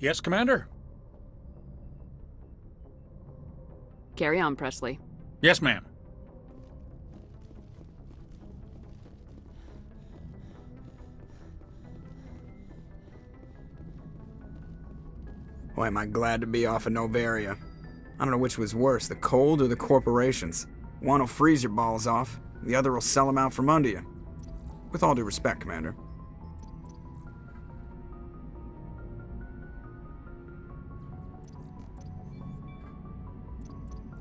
Yes, Commander? Carry on, Presley. Yes, ma'am. Boy, am I glad to be off of Novaria. I don't know which was worse, the cold or the corporations. One will freeze your balls off, the other will sell them out from under you. With all due respect, Commander.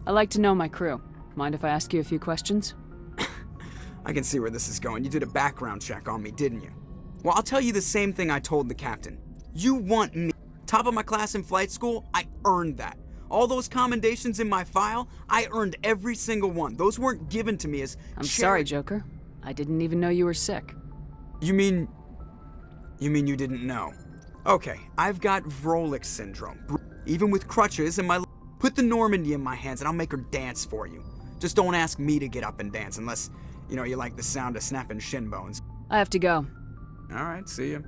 I like to know my crew. Mind if I ask you a few questions? I can see where this is going. You did a background check on me, didn't you? Well, I'll tell you the same thing I told the captain. You want me. Top of my class in flight school, I earned that. All those commendations in my file, I earned every single one. Those weren't given to me as I'm sorry, Joker. I didn't even know you were sick. You mean you didn't know? Okay, I've got Vrolik syndrome. Even with crutches and my... Put the Normandy in my hands and I'll make her dance for you. Just don't ask me to get up and dance unless, you like the sound of snapping shin bones. I have to go. Alright, see ya.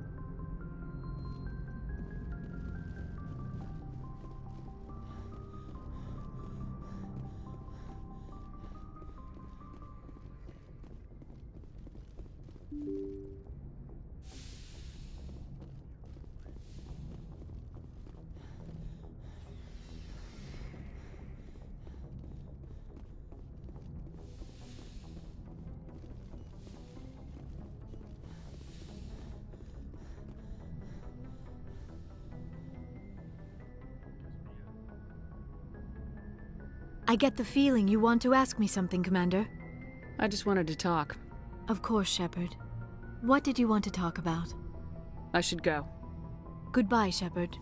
I get the feeling you want to ask me something, Commander. I just wanted to talk. Of course, Shepard. What did you want to talk about? I should go. Goodbye, Shepard.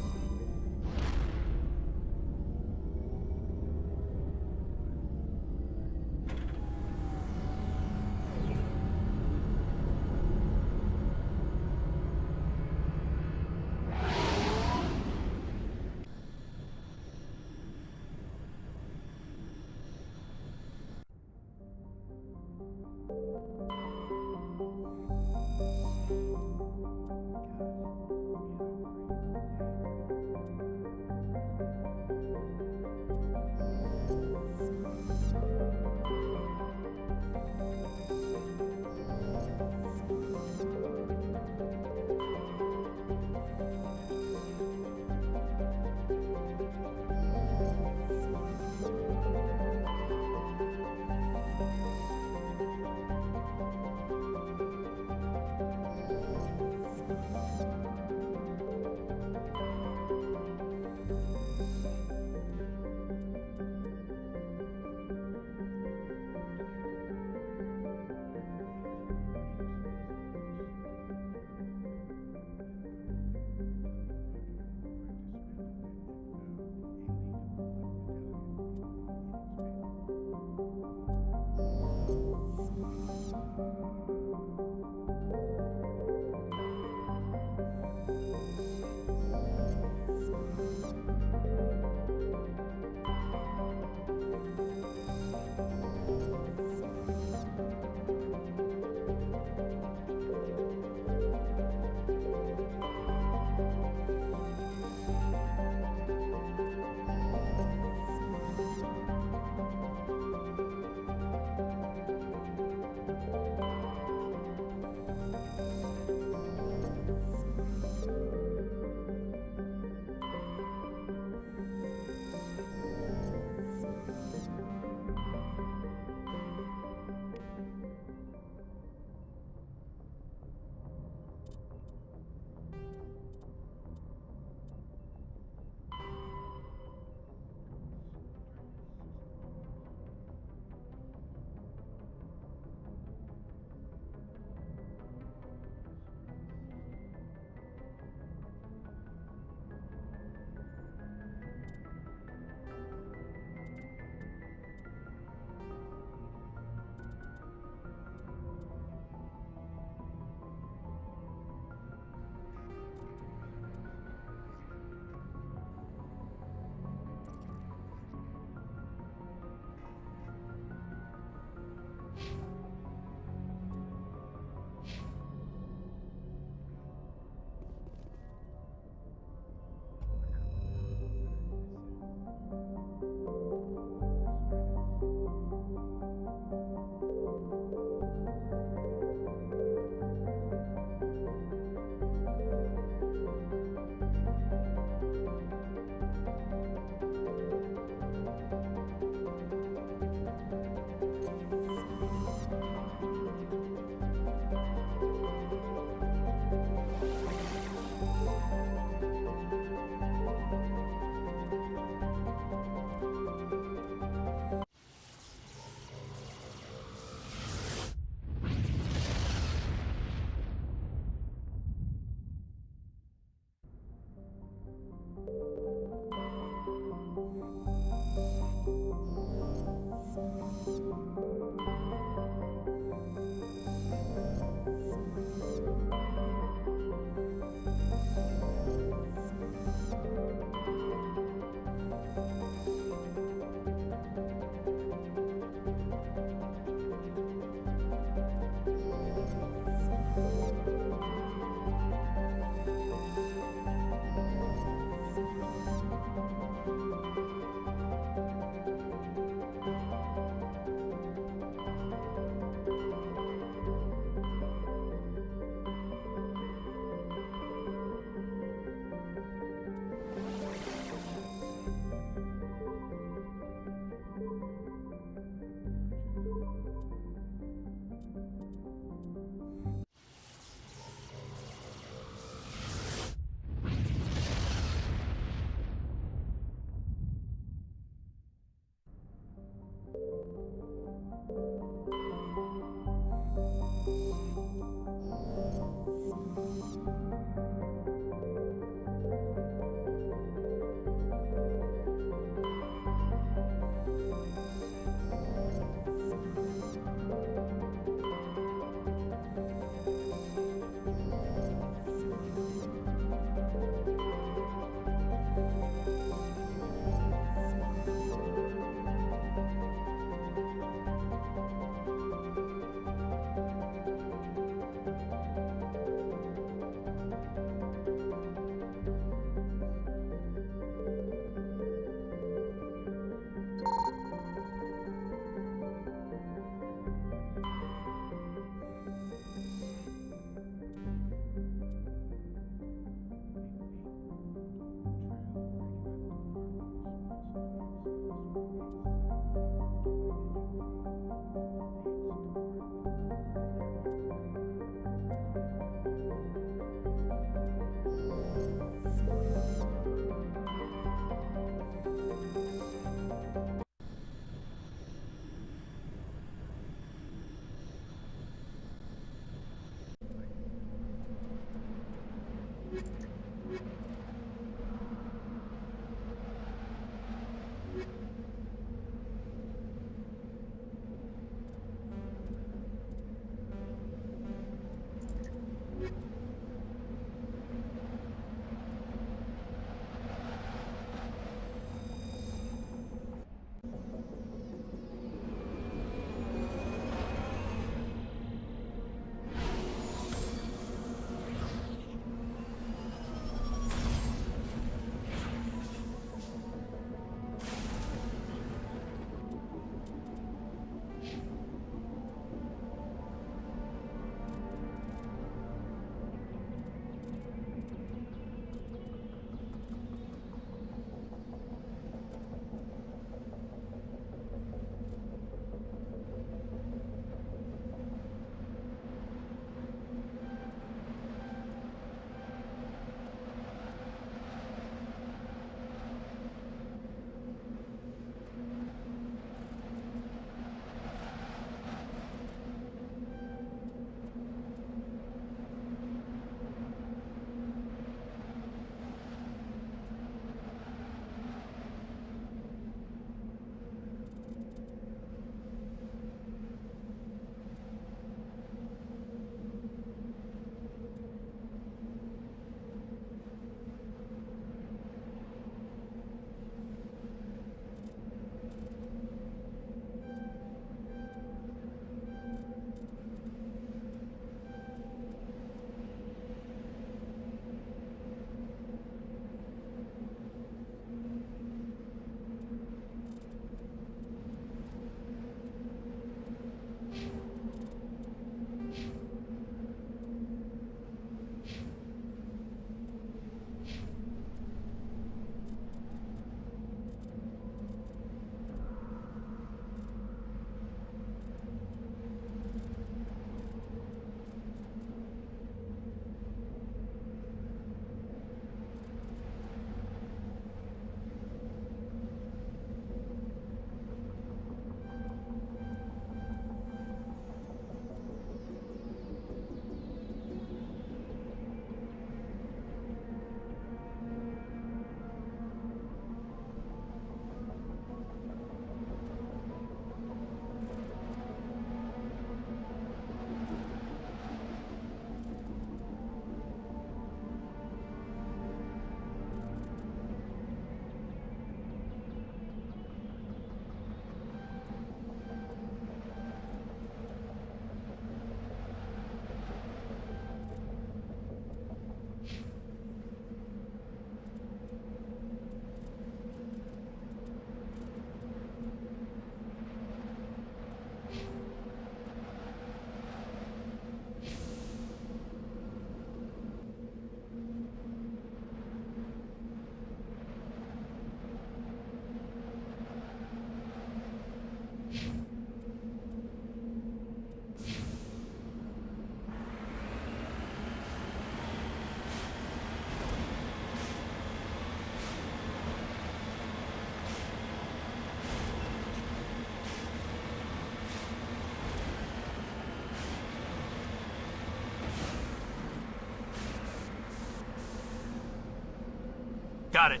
Got it.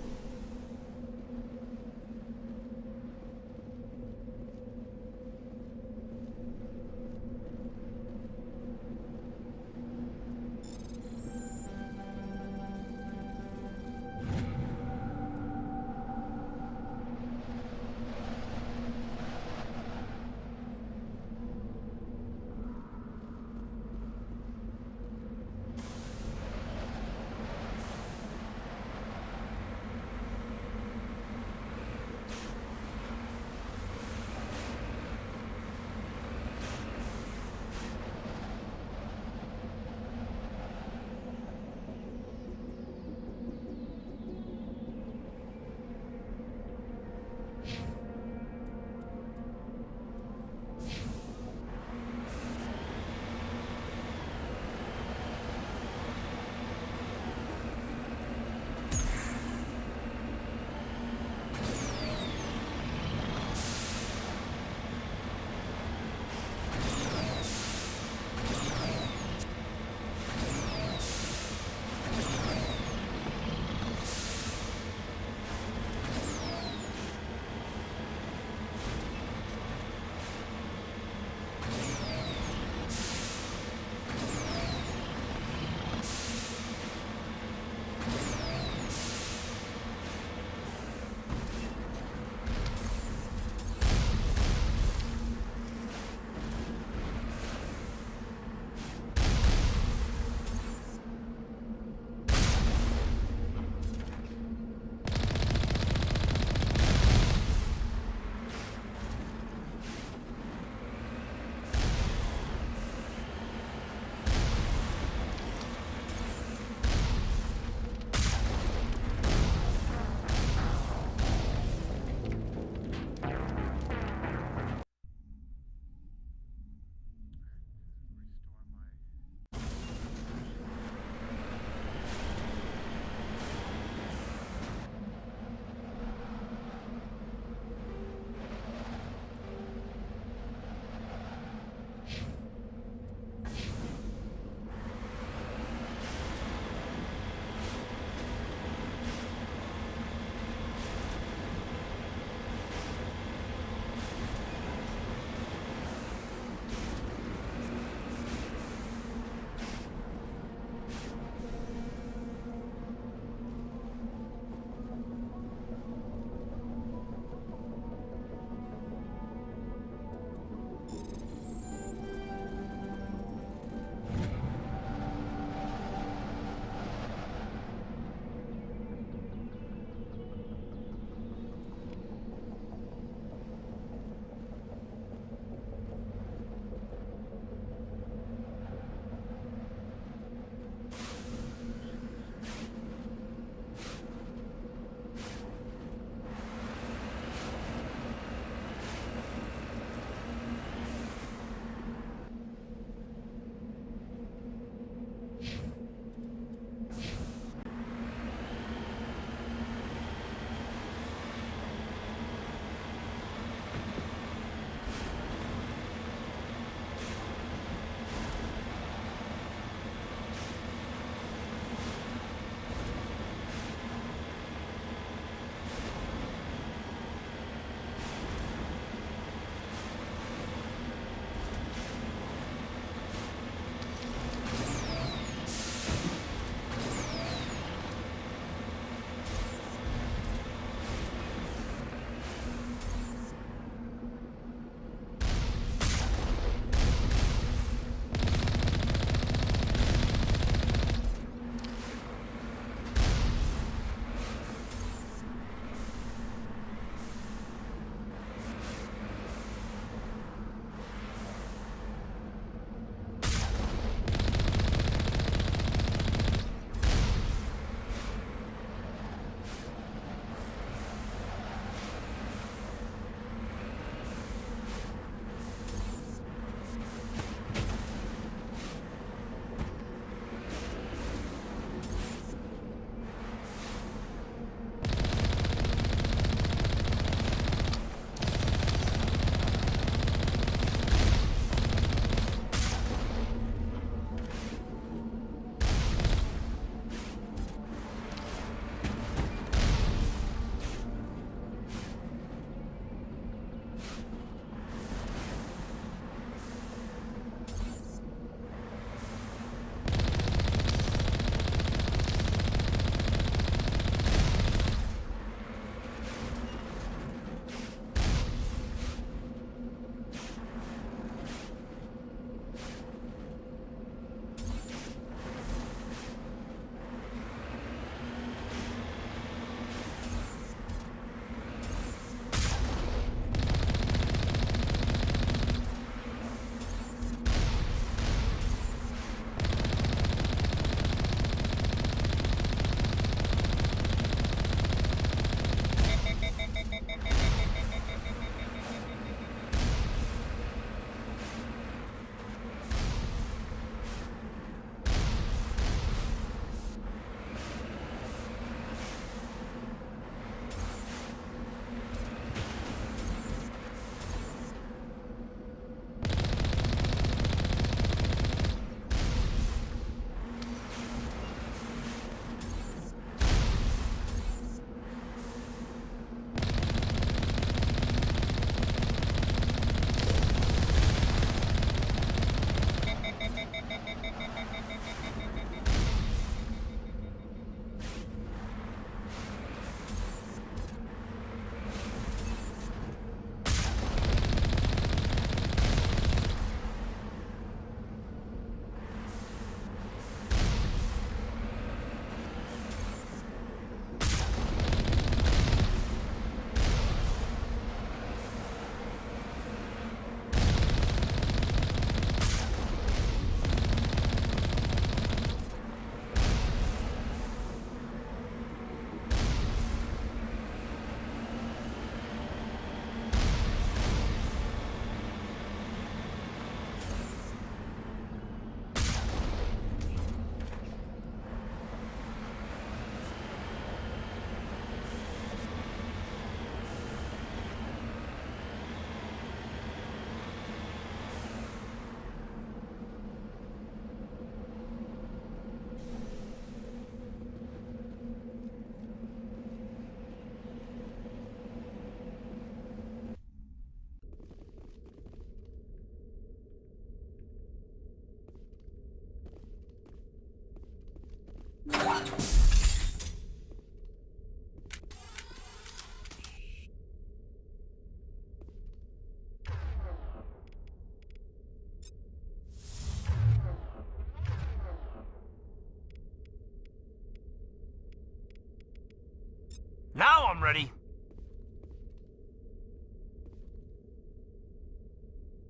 I'm ready.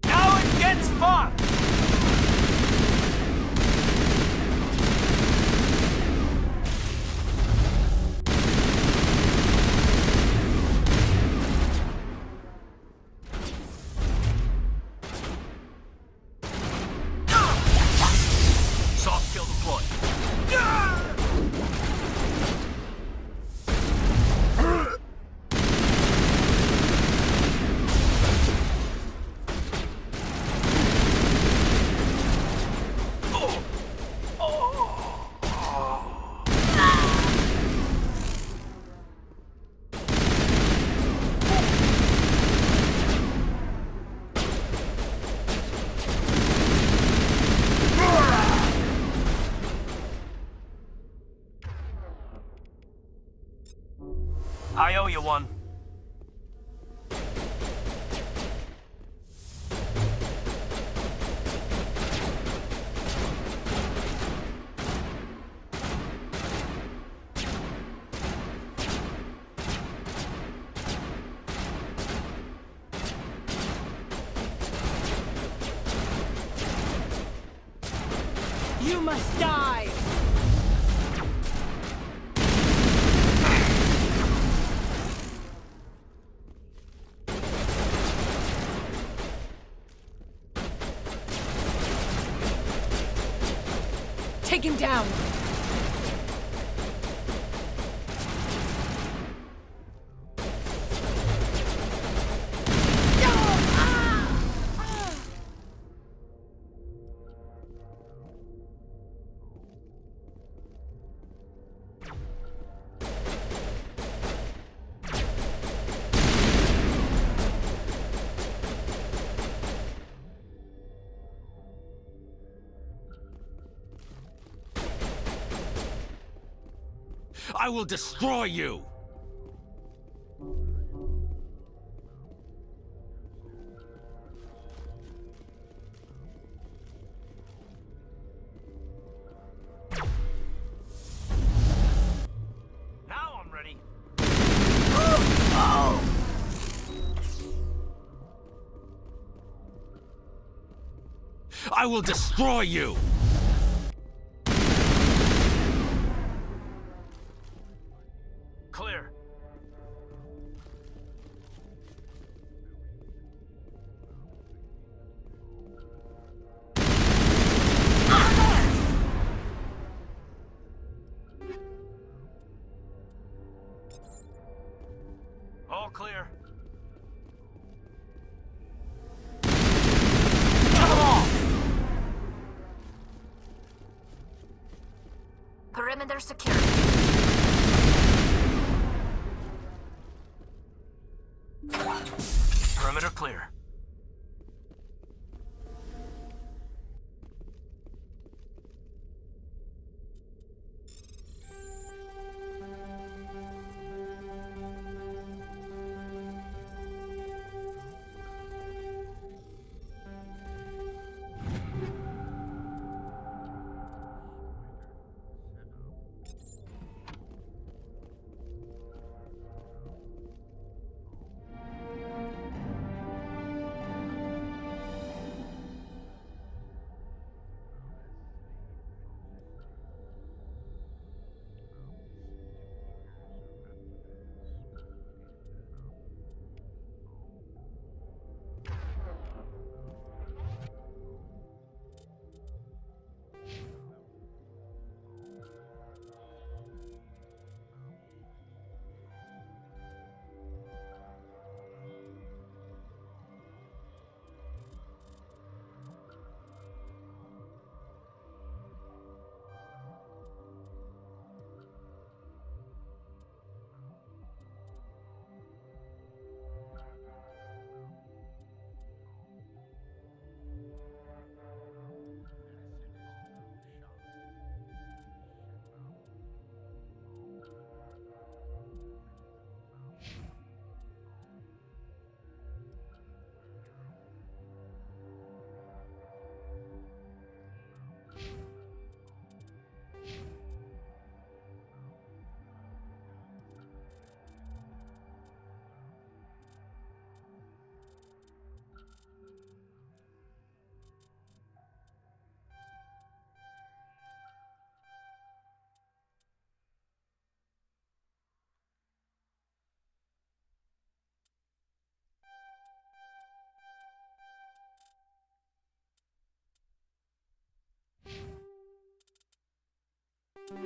Now it gets fun! Soft kill deployed. I owe you one. You must die! Take him down! I will destroy you! Now I'm ready. I will destroy you! Clear. All clear. Perimeter secure. Perimeter clear. Oh my god, I got terrible weapons on him. Schneider 8. Double the damage. Wow, Firestorm. Not a big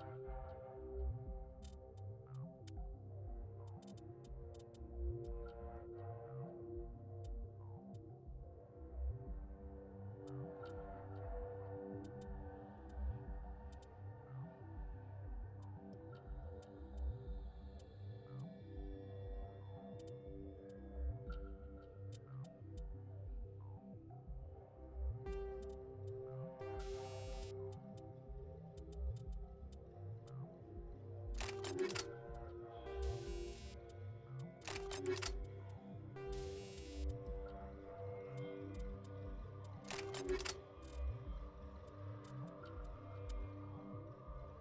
gun guy though. He's a biotic. There are no amps for him. No good Omni tools.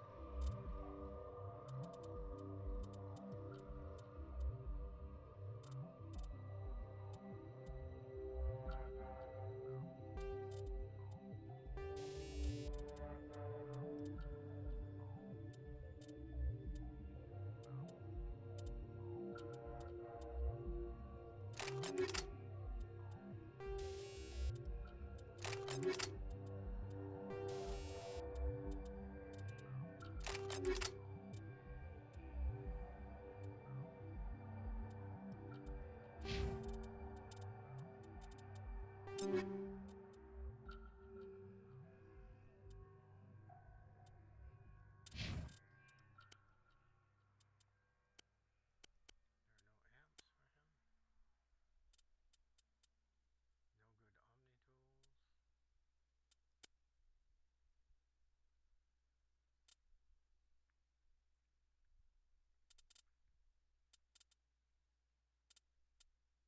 You only can wear light armor. Find Garroth in the Citadel Towers. Tell him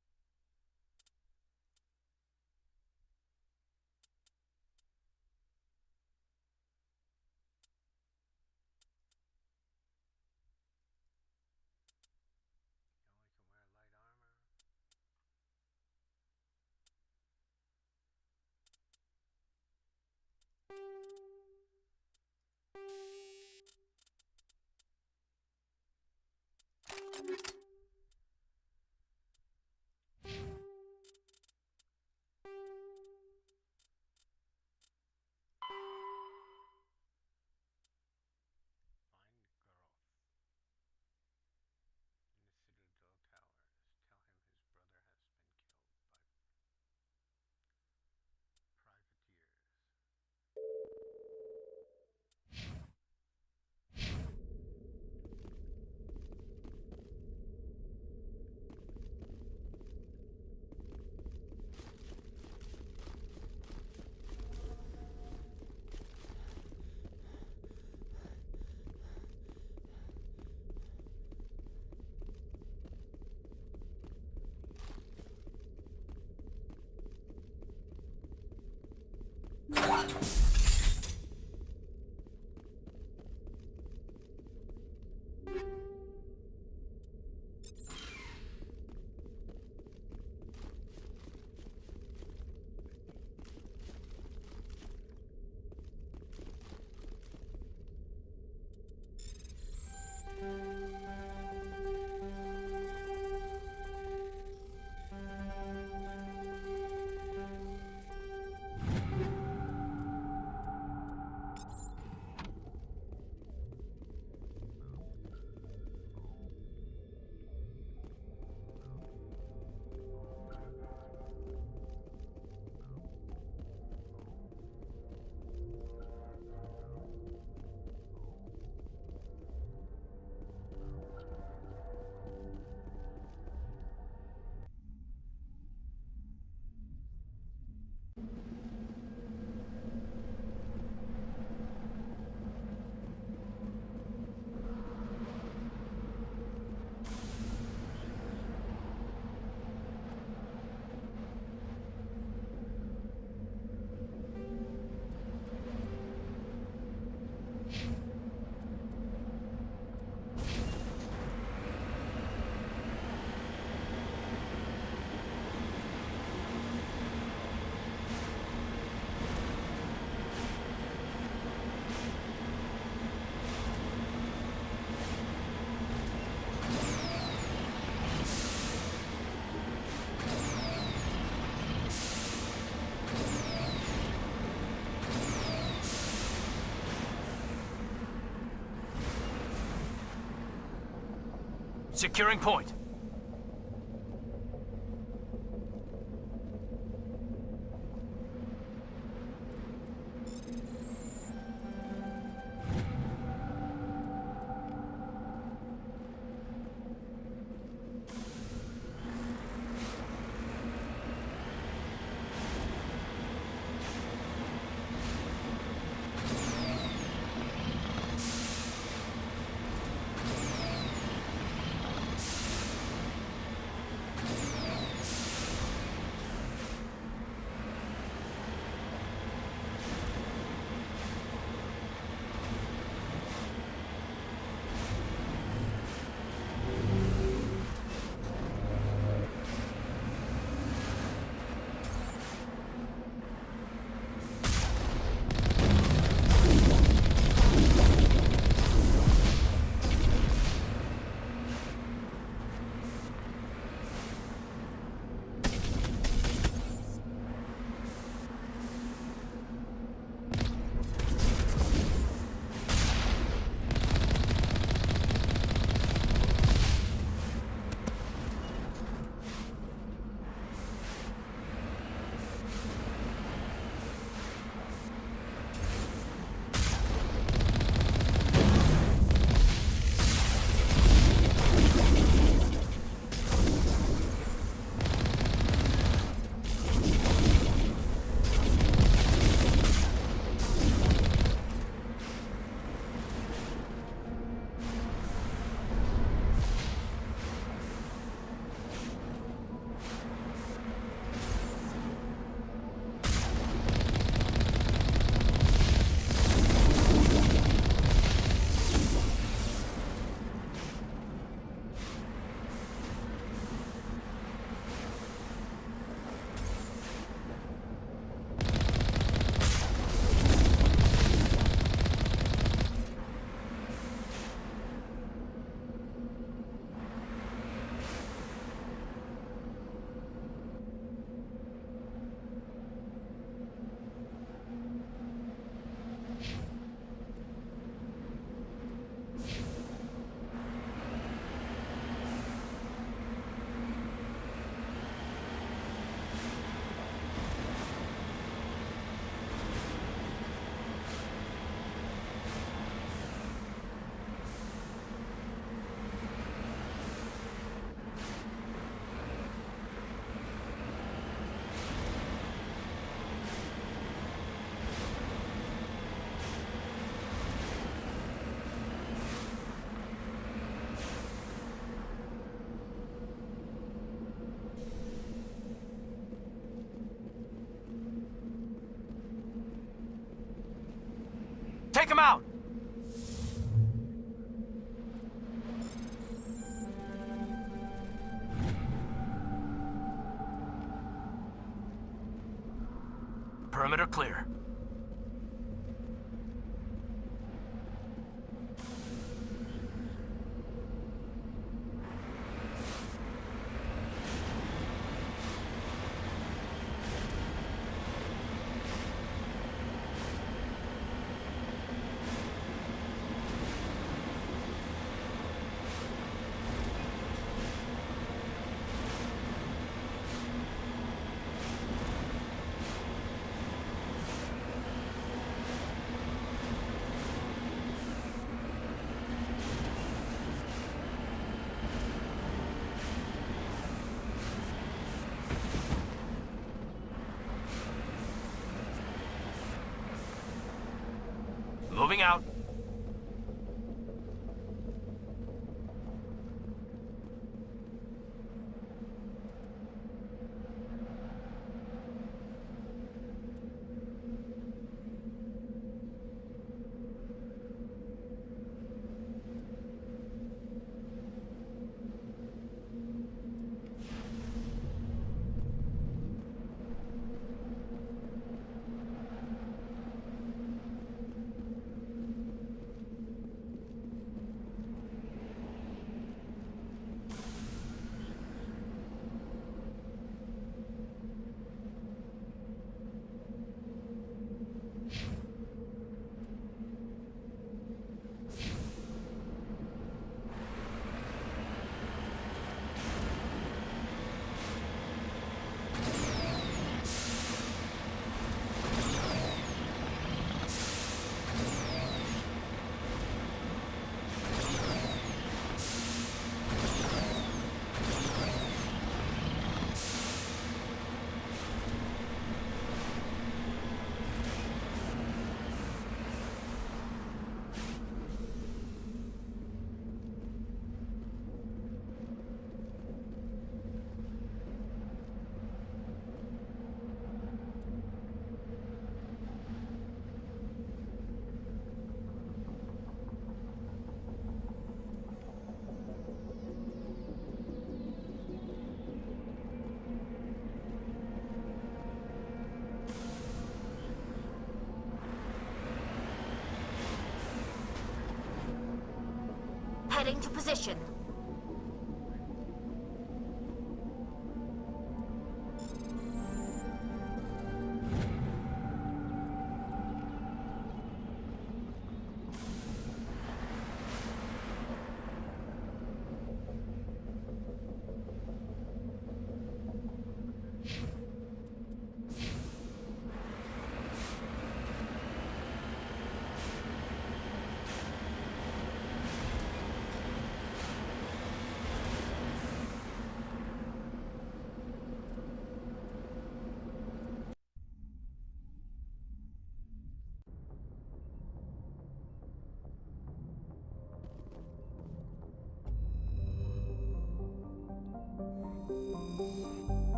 his brother has been killed by privateers. Securing point. Take him out! Perimeter clear. Moving out. Heading to position.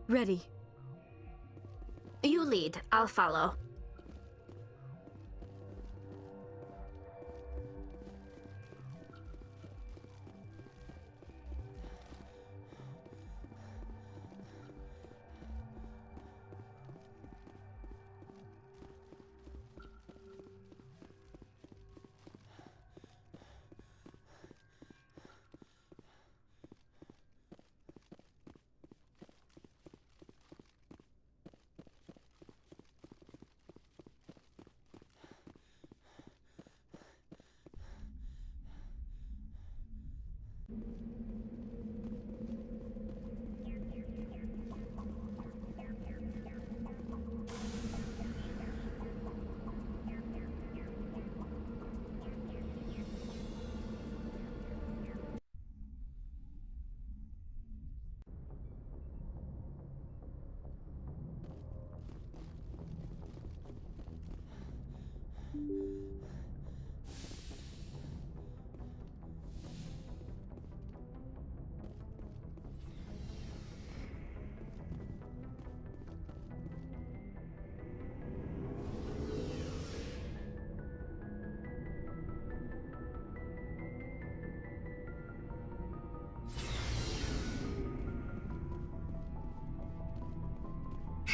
Ready. You lead, I'll follow.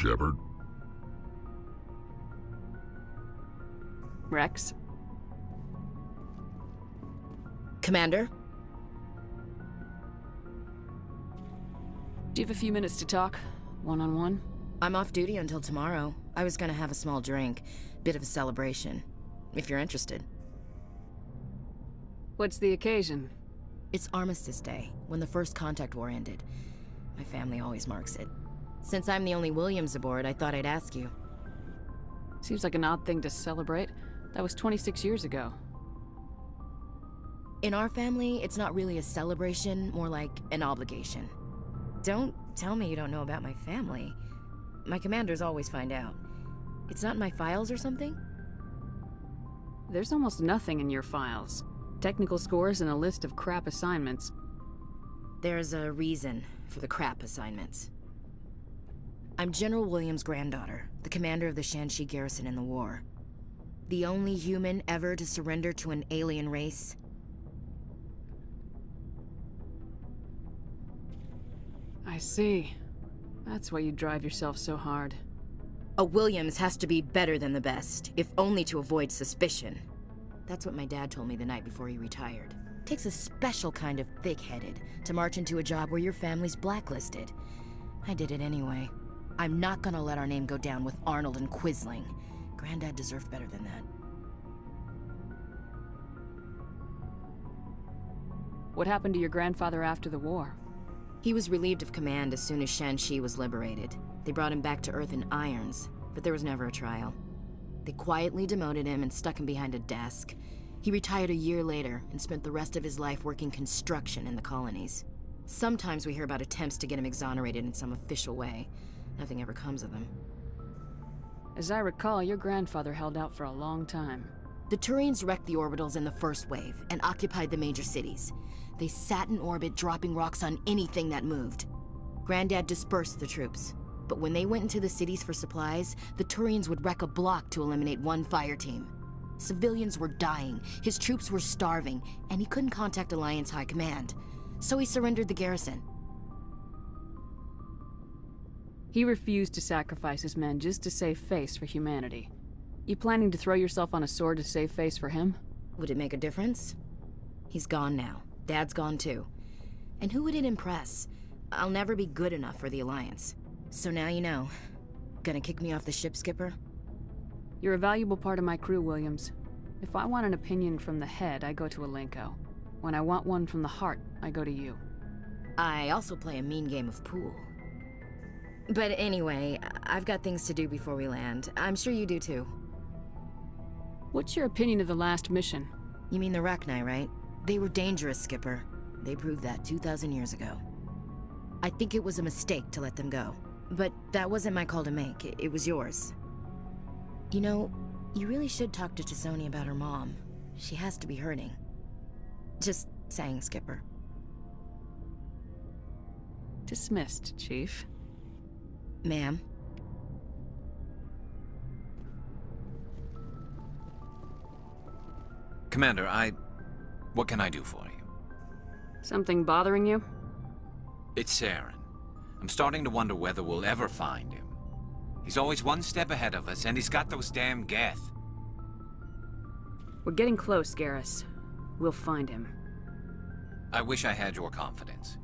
Shepard. Rex? Commander? Do you have a few minutes to talk? One-on-one? I'm off duty until tomorrow. I was gonna have a small drink. Bit of a celebration. If you're interested. What's the occasion? It's Armistice Day, when the First Contact War ended. My family always marks it. Since I'm the only Williams aboard, I thought I'd ask you. Seems like an odd thing to celebrate. That was 26 years ago. In our family, it's not really a celebration, more like an obligation. Don't tell me you don't know about my family. My commanders always find out. It's not in my files or something? There's almost nothing in your files. Technical scores and a list of crap assignments. There's a reason for the crap assignments. I'm General Williams' granddaughter, the commander of the Shanxi garrison in the war. The only human ever to surrender to an alien race. I see. That's why you drive yourself so hard. A Williams has to be better than the best, if only to avoid suspicion. That's what my dad told me the night before he retired. Takes a special kind of thick-headed to march into a job where your family's blacklisted. I did it anyway. I'm not gonna let our name go down with Arnold and Quisling. Granddad deserved better than that. What happened to your grandfather after the war? He was relieved of command as soon as Shanxi was liberated. They brought him back to Earth in irons, but there was never a trial. They quietly demoted him and stuck him behind a desk. He retired a year later and spent the rest of his life working construction in the colonies. Sometimes we hear about attempts to get him exonerated in some official way. Nothing ever comes of them. As I recall, your grandfather held out for a long time. The Turians wrecked the orbitals in the first wave and occupied the major cities. They sat in orbit, dropping rocks on anything that moved. Granddad dispersed the troops. But when they went into the cities for supplies, the Turians would wreck a block to eliminate one fire team. Civilians were dying, his troops were starving, and he couldn't contact Alliance High Command. So he surrendered the garrison. He refused to sacrifice his men just to save face for humanity. You planning to throw yourself on a sword to save face for him? Would it make a difference? He's gone now. Dad's gone too. And who would it impress? I'll never be good enough for the Alliance. So now you know. Gonna kick me off the ship, Skipper? You're a valuable part of my crew, Williams. If I want an opinion from the head, I go to Alenko. When I want one from the heart, I go to you. I also play a mean game of pool. But anyway, I've got things to do before we land. I'm sure you do too. What's your opinion of the last mission? You mean the Rachni, right? They were dangerous, Skipper. They proved that 2,000 years ago. I think it was a mistake to let them go. But that wasn't my call to make. It was yours. You know, you really should talk to T'Soni about her mom. She has to be hurting. Just saying, Skipper. Dismissed, Chief. Ma'am. Commander, what can I do for you? Something bothering you? It's Saren. I'm starting to wonder whether we'll ever find him. He's always one step ahead of us, and he's got those damn Geth. We're getting close, Garrus. We'll find him. I wish I had your confidence.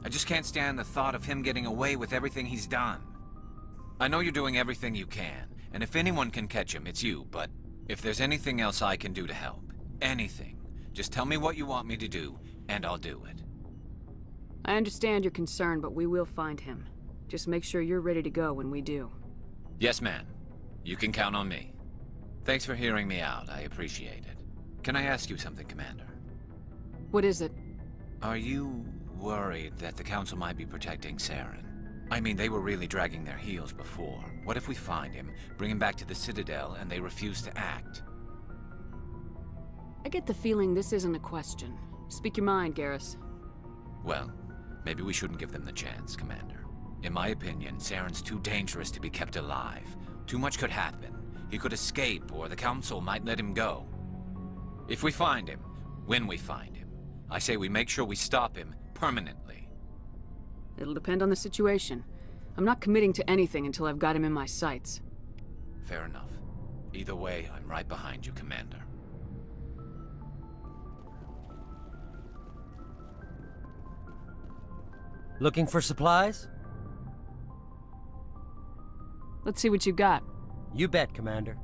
I just can't stand the thought of him getting away with everything he's done. I know you're doing everything you can, and if anyone can catch him, it's you, but if there's anything else I can do to help, anything, just tell me what you want me to do, and I'll do it. I understand your concern, but we will find him. Just make sure you're ready to go when we do. Yes, ma'am. You can count on me. Thanks for hearing me out. I appreciate it. Can I ask you something, Commander? What is it? Are you worried that the Council might be protecting Saren? I mean, they were really dragging their heels before. What if we find him, bring him back to the Citadel, and they refuse to act? I get the feeling this isn't a question. Speak your mind, Garrus. Well, maybe we shouldn't give them the chance, Commander. In my opinion, Saren's too dangerous to be kept alive. Too much could happen. He could escape, or the Council might let him go. If we find him, when we find him, I say we make sure we stop him permanently. It'll depend on the situation. I'm not committing to anything until I've got him in my sights. Fair enough. Either way, I'm right behind you, Commander. Looking for supplies? Let's see what you got. You bet, Commander.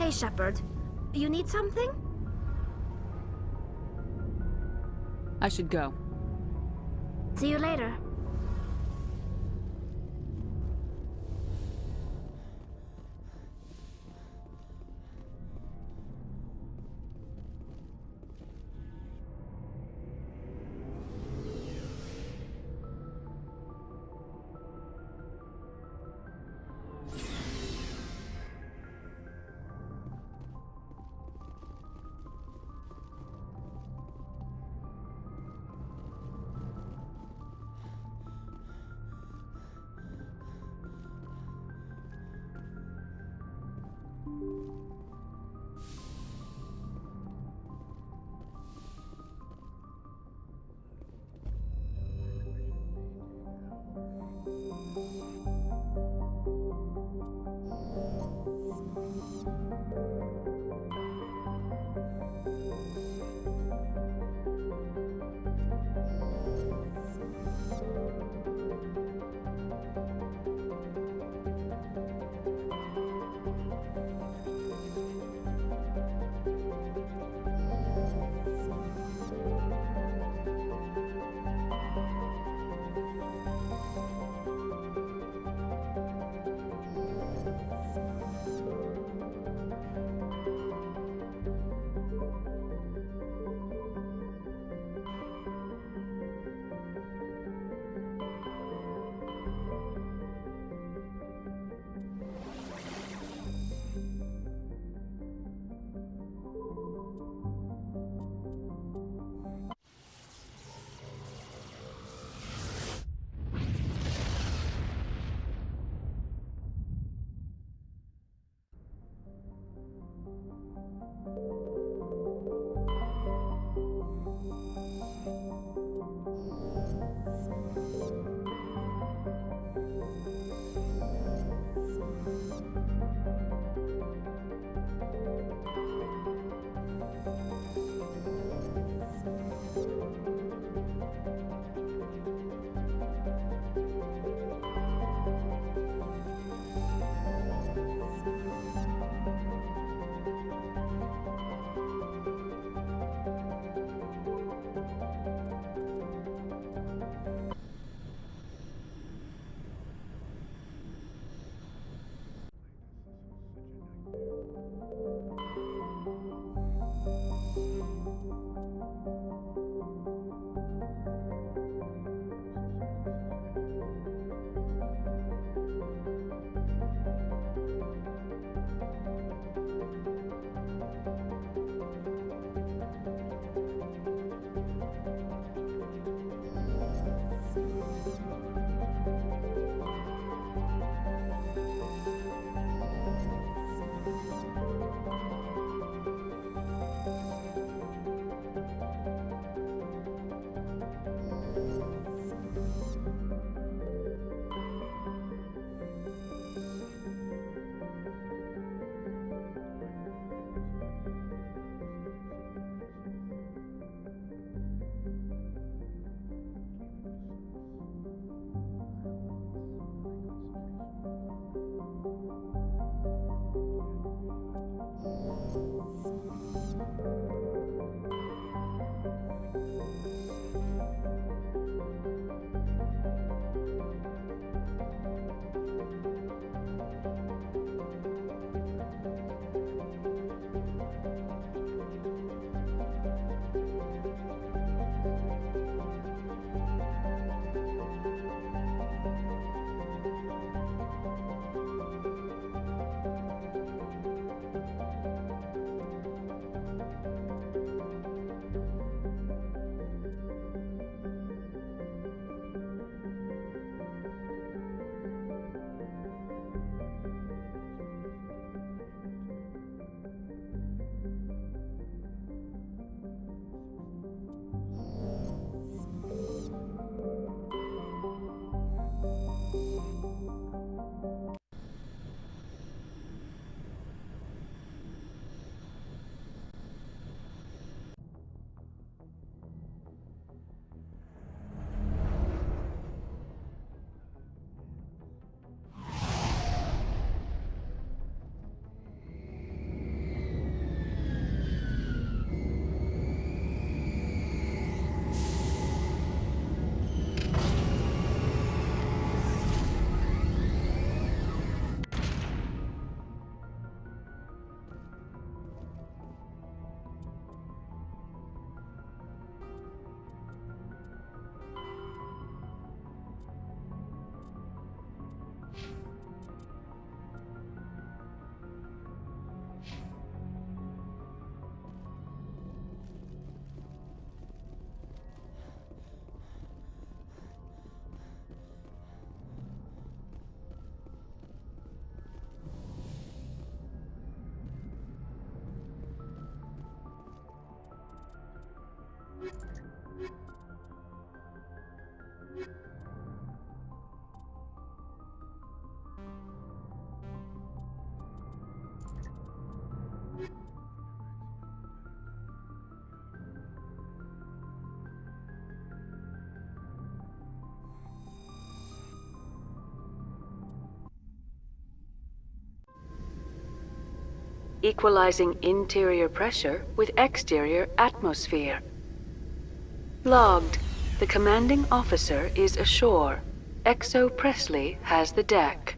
Hey, Shepard. You need something? I should go. See you later. equalizing interior pressure with exterior atmosphere. Logged. The commanding officer is ashore. Exo Presley has the deck.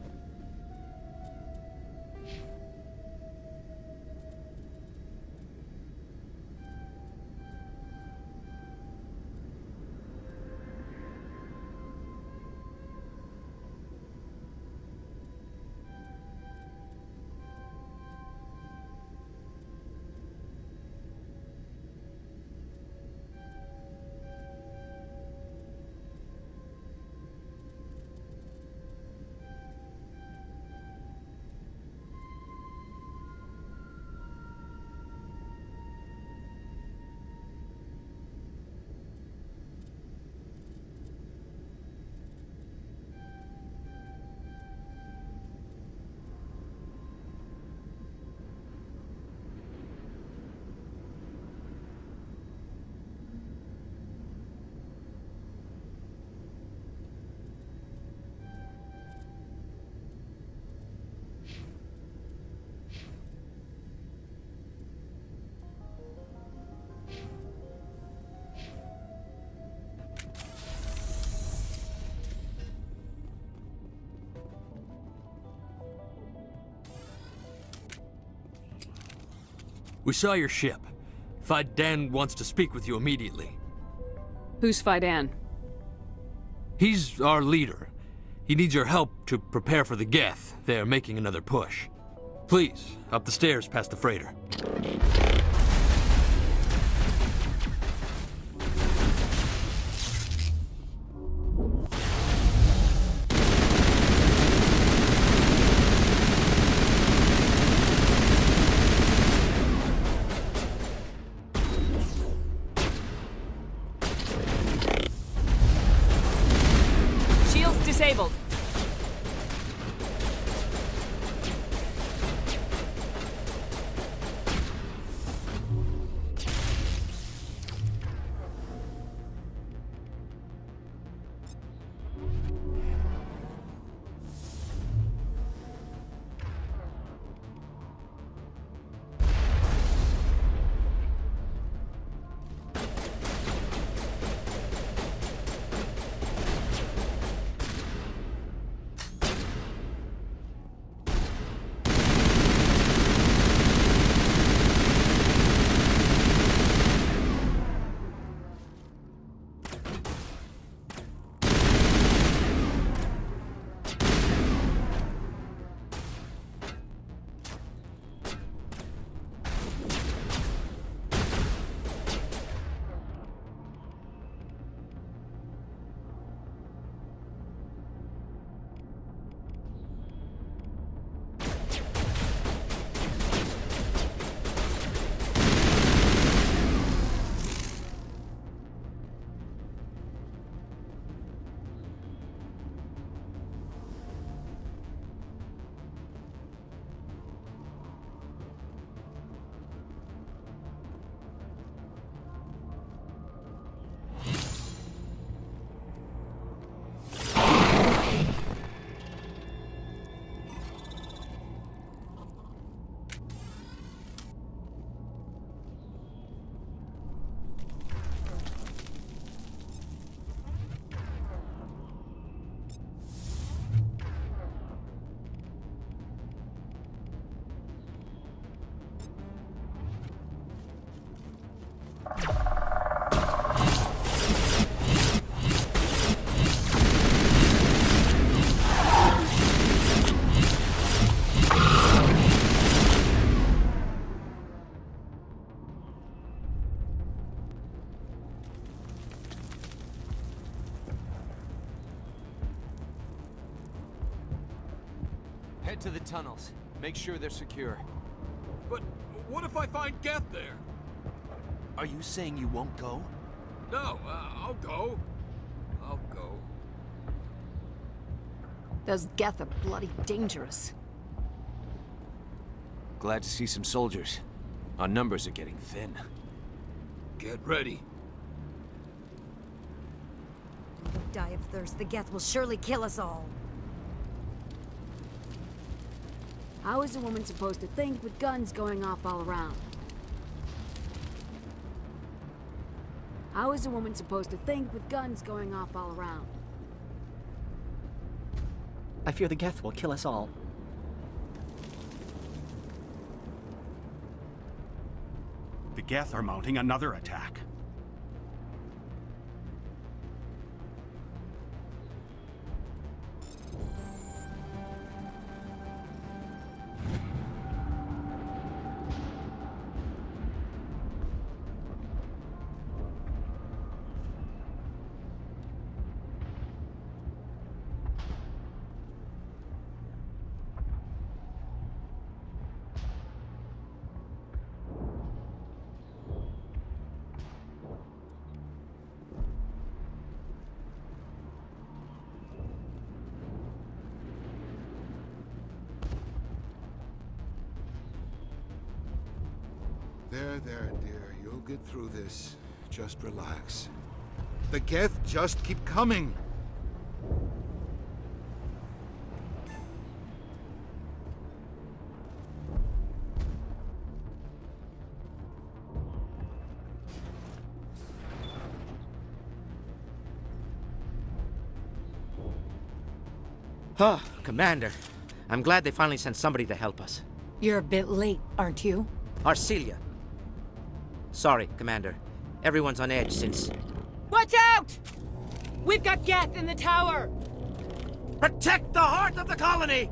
We saw your ship. Dan wants to speak with you immediately. Who's Fidan? He's our leader. He needs your help to prepare for the Geth. They're making another push. Please, up the stairs past the freighter. Disabled. Head to the tunnels. Make sure they're secure. But what if I find Geth there? Are you saying you won't go? No, I'll go. I'll go. Those Geth are bloody dangerous. Glad to see some soldiers. Our numbers are getting thin. Get ready. Die of thirst. The Geth will surely kill us all. How is a woman supposed to think with guns going off all around? How is a woman supposed to think with guns going off all around? I fear the Geth will kill us all. The Geth are mounting another attack. There, dear. You'll get through this. Just relax. The Geth just keep coming. Oh, Commander. I'm glad they finally sent somebody to help us. You're a bit late, aren't you? Arcelia. Sorry, Commander. Everyone's on edge since... Watch out! We've got Geth in the tower! Protect the heart of the colony!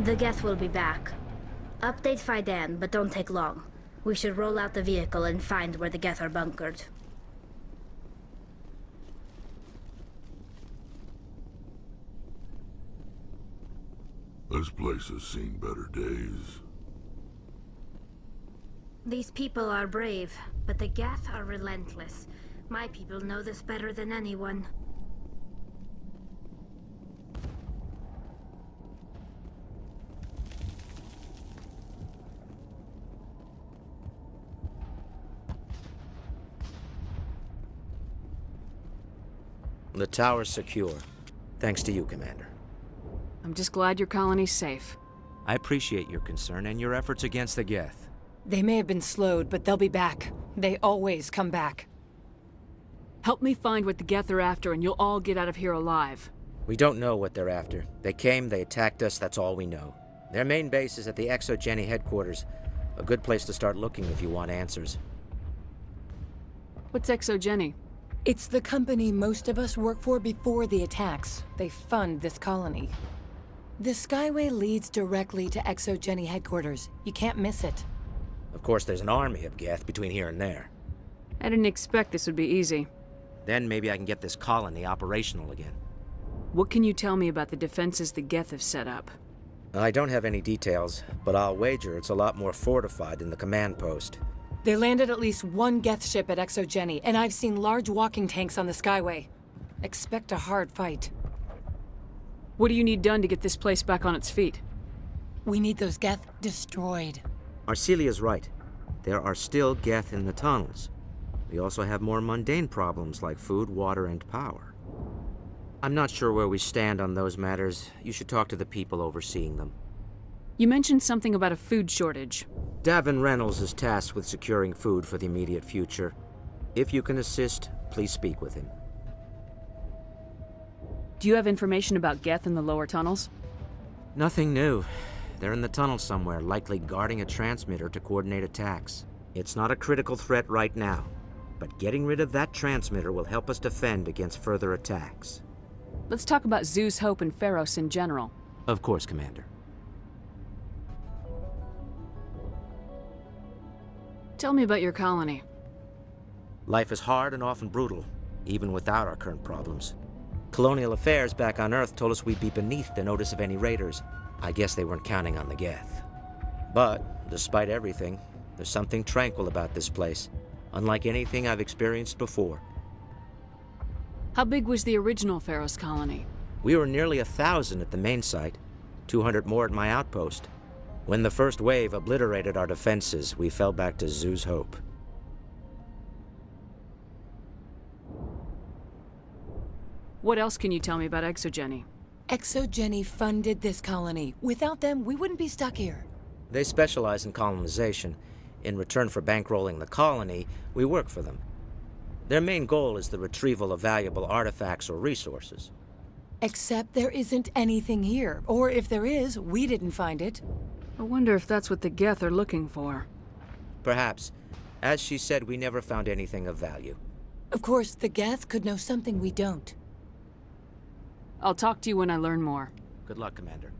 The Geth will be back. Update Faidan, but don't take long. We should roll out the vehicle and find where the Geth are bunkered. This place has seen better days. These people are brave, but the Geth are relentless. My people know this better than anyone. The tower's secure. Thanks to you, Commander. I'm just glad your colony's safe. I appreciate your concern and your efforts against the Geth. They may have been slowed, but they'll be back. They always come back. Help me find what the Geth are after, and you'll all get out of here alive. We don't know what they're after. They came, they attacked us, that's all we know. Their main base is at the ExoGeni headquarters. A good place to start looking if you want answers. What's ExoGeni? It's the company most of us work for before the attacks. They fund this colony. The Skyway leads directly to ExoGeni headquarters. You can't miss it. Of course, there's an army of Geth between here and there. I didn't expect this would be easy. Then maybe I can get this colony operational again. What can you tell me about the defenses the Geth have set up? I don't have any details, but I'll wager it's a lot more fortified than the command post. They landed at least one Geth ship at ExoGeni, and I've seen large walking tanks on the Skyway. Expect a hard fight. What do you need done to get this place back on its feet? We need those Geth destroyed. Arcelia's right. There are still Geth in the tunnels. We also have more mundane problems like food, water, and power. I'm not sure where we stand on those matters. You should talk to the people overseeing them. You mentioned something about a food shortage. Davin Reynolds is tasked with securing food for the immediate future. If you can assist, please speak with him. Do you have information about Geth in the lower tunnels? Nothing new. They're in the tunnel somewhere, likely guarding a transmitter to coordinate attacks. It's not a critical threat right now, but getting rid of that transmitter will help us defend against further attacks. Let's talk about Zeus, Hope, and Pharos in general. Of course, Commander. Tell me about your colony. Life is hard and often brutal, even without our current problems. Colonial affairs back on Earth told us we'd be beneath the notice of any raiders. I guess they weren't counting on the Geth. But, despite everything, there's something tranquil about this place, unlike anything I've experienced before. How big was the original Pharos colony? We were nearly 1,000 at the main site, 200 more at my outpost. When the first wave obliterated our defenses, we fell back to Zeus Hope. What else can you tell me about ExoGeni? ExoGeni funded this colony. Without them, we wouldn't be stuck here. They specialize in colonization. In return for bankrolling the colony, we work for them. Their main goal is the retrieval of valuable artifacts or resources. Except there isn't anything here. Or if there is, we didn't find it. I wonder if that's what the Geth are looking for. Perhaps. As she said, we never found anything of value. Of course, the Geth could know something we don't. I'll talk to you when I learn more. Good luck, Commander.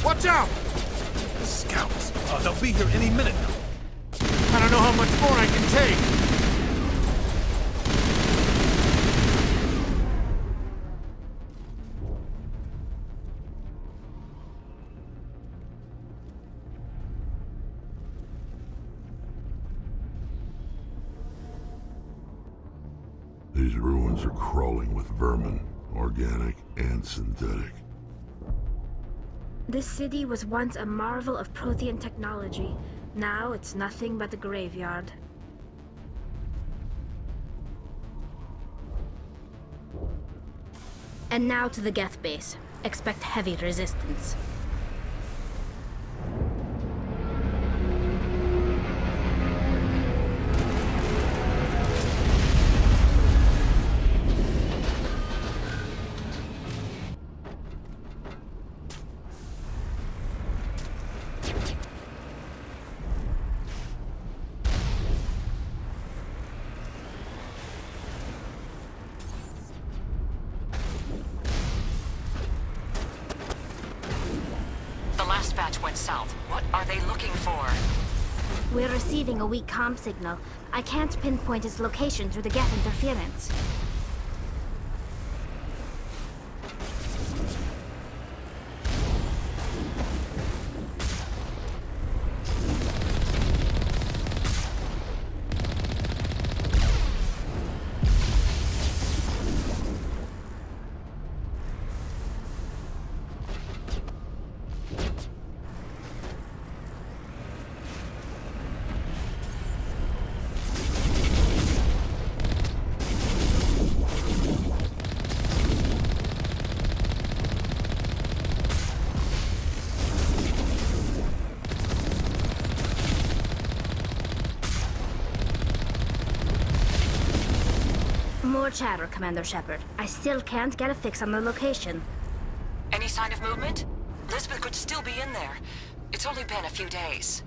Watch out! The scouts. Oh, they'll be here any minute now. I don't know how much more I can take. These ruins are crawling with vermin, organic and synthetic. This city was once a marvel of Prothean technology. Now it's nothing but a graveyard. And now to the Geth base. Expect heavy resistance. Last batch went south. What are they looking for? We're receiving a weak comm signal. I can't pinpoint its location through the Geth interference. More chatter, Commander Shepard. I still can't get a fix on the location. Any sign of movement? Lisbeth could still be in there. It's only been a few days.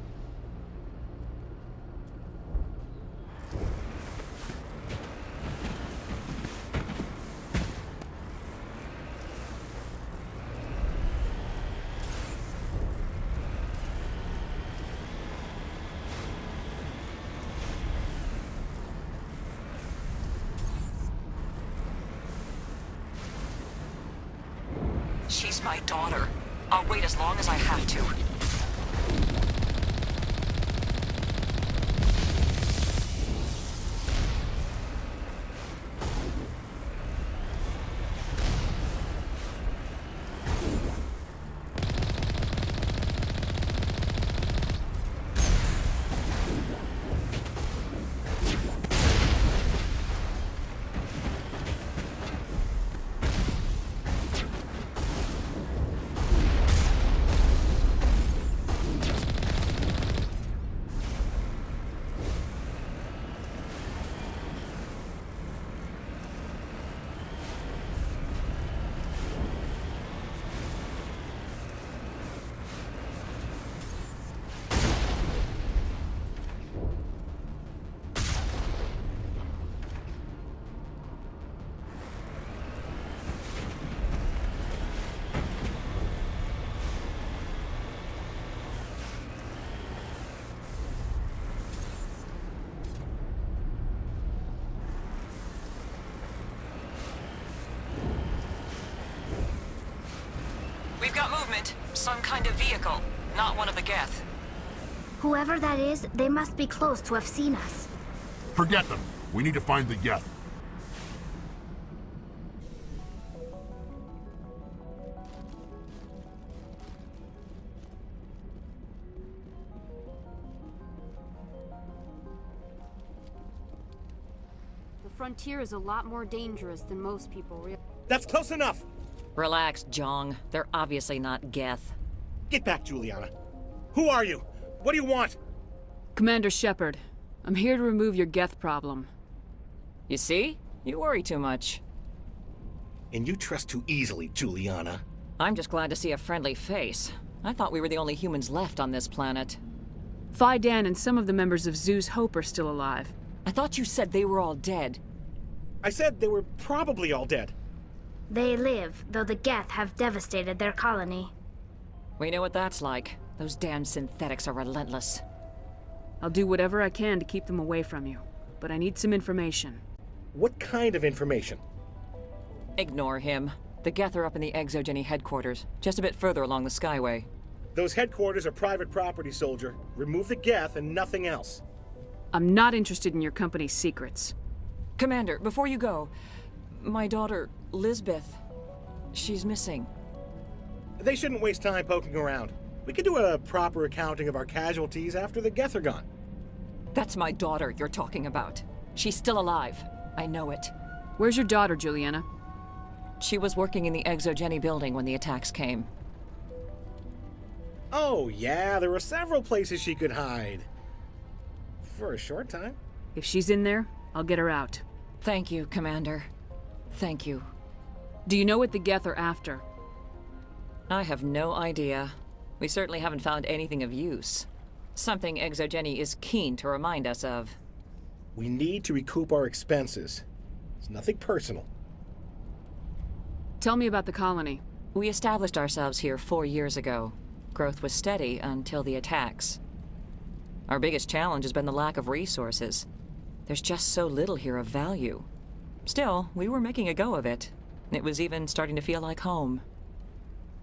She's my daughter. I'll wait as long as I have to. We've got movement. Some kind of vehicle. Not one of the Geth. Whoever that is, they must be close to have seen us. Forget them. We need to find the Geth. The frontier is a lot more dangerous than most people realize. That's close enough! Relax, Jong. They're obviously not Geth. Get back, Juliana. Who are you? What do you want? Commander Shepard, I'm here to remove your Geth problem. You see? You worry too much. And you trust too easily, Juliana. I'm just glad to see a friendly face. I thought we were the only humans left on this planet. Phi Dan and some of the members of Zoo's Hope are still alive. I thought you said they were all dead. I said they were probably all dead. They live, though the Geth have devastated their colony. We know what that's like. Those damn synthetics are relentless. I'll do whatever I can to keep them away from you, but I need some information. What kind of information? Ignore him. The Geth are up in the Exogeny headquarters, just a bit further along the Skyway. Those headquarters are private property, soldier. Remove the Geth and nothing else. I'm not interested in your company's secrets. Commander, before you go, my daughter, Lisbeth, she's missing. They shouldn't waste time poking around. We could do a proper accounting of our casualties after the Geth are gone. That's my daughter you're talking about. She's still alive. I know it. Where's your daughter, Juliana? She was working in the Exogeny building when the attacks came. Oh, yeah, there were several places she could hide. For a short time. If she's in there, I'll get her out. Thank you, Commander. Thank you. Do you know what the Geth are after? I have no idea. We certainly haven't found anything of use. Something Exogeny is keen to remind us of. We need to recoup our expenses. It's nothing personal. Tell me about the colony. We established ourselves here 4 years ago. Growth was steady until the attacks. Our biggest challenge has been the lack of resources. There's just so little here of value. Still, we were making a go of it. It was even starting to feel like home.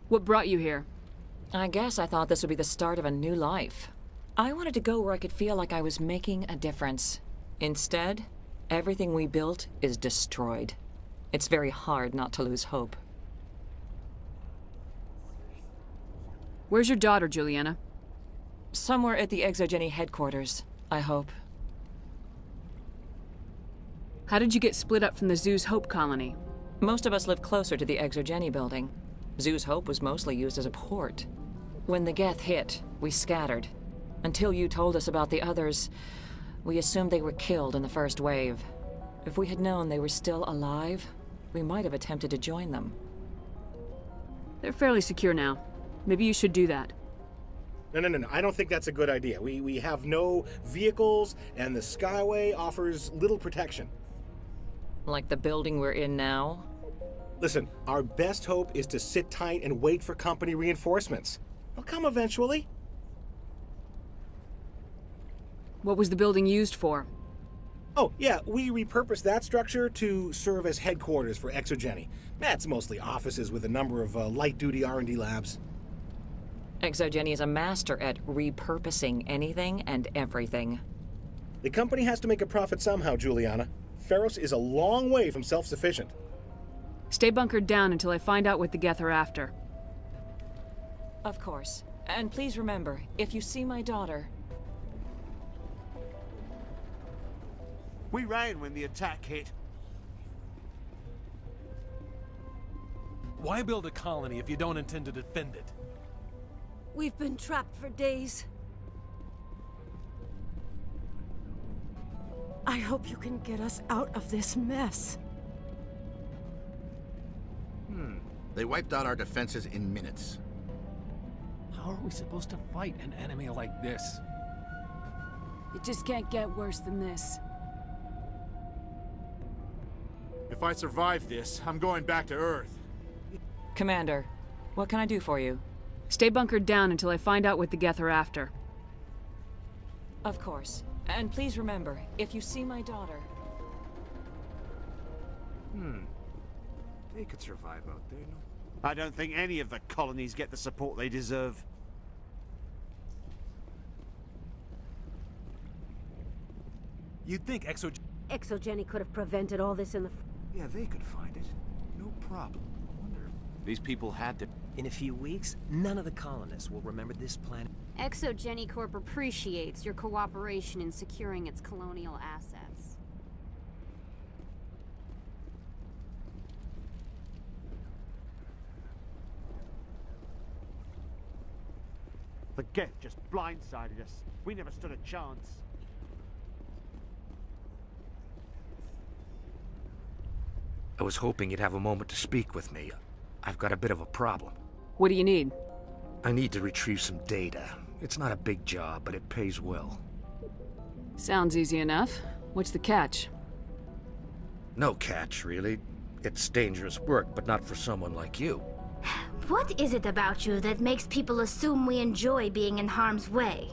What brought you here? I guess I thought this would be the start of a new life. I wanted to go where I could feel like I was making a difference. Instead, everything we built is destroyed. It's very hard not to lose hope. Where's your daughter, Juliana? Somewhere at the Exogeny headquarters, I hope. How did you get split up from the Zoo's Hope colony? Most of us live closer to the Exogeny building. Zoo's Hope was mostly used as a port. When the Geth hit, we scattered. Until you told us about the others, we assumed they were killed in the first wave. If we had known they were still alive, we might have attempted to join them. They're fairly secure now. Maybe you should do that. No. I don't think that's a good idea. We have no vehicles, and the Skyway offers little protection. Like the building we're in now? Listen, our best hope is to sit tight and wait for company reinforcements. They'll come eventually. What was the building used for? Oh, yeah, we repurposed that structure to serve as headquarters for Exogeny. That's mostly offices with a number of light-duty R&D labs. Exogeny is a master at repurposing anything and everything. The company has to make a profit somehow, Juliana. Feros is a long way from self-sufficient. Stay bunkered down until I find out what the Geth are after. Of course. And please remember, if you see my daughter... We ran when the attack hit. Why build a colony if you don't intend to defend it? We've been trapped for days. I hope you can get us out of this mess. They wiped out our defenses in minutes. How are we supposed to fight an enemy like this? It just can't get worse than this. If I survive this, I'm going back to Earth. Commander, what can I do for you? Stay bunkered down until I find out what the Geth are after. Of course. And please remember, if you see my daughter... They could survive out there, no? I don't think any of the colonies get the support they deserve. You'd think Exogeny could have prevented all this in the... Yeah, they could find it. No problem. I wonder if these people had to... In a few weeks, none of the colonists will remember this planet. Exogeny Corp appreciates your cooperation in securing its colonial assets. The Geth just blindsided us. We never stood a chance. I was hoping you'd have a moment to speak with me. I've got a bit of a problem. What do you need? I need to retrieve some data. It's not a big job, but it pays well. Sounds easy enough. What's the catch? No catch, really. It's dangerous work, but not for someone like you. What is it about you that makes people assume we enjoy being in harm's way?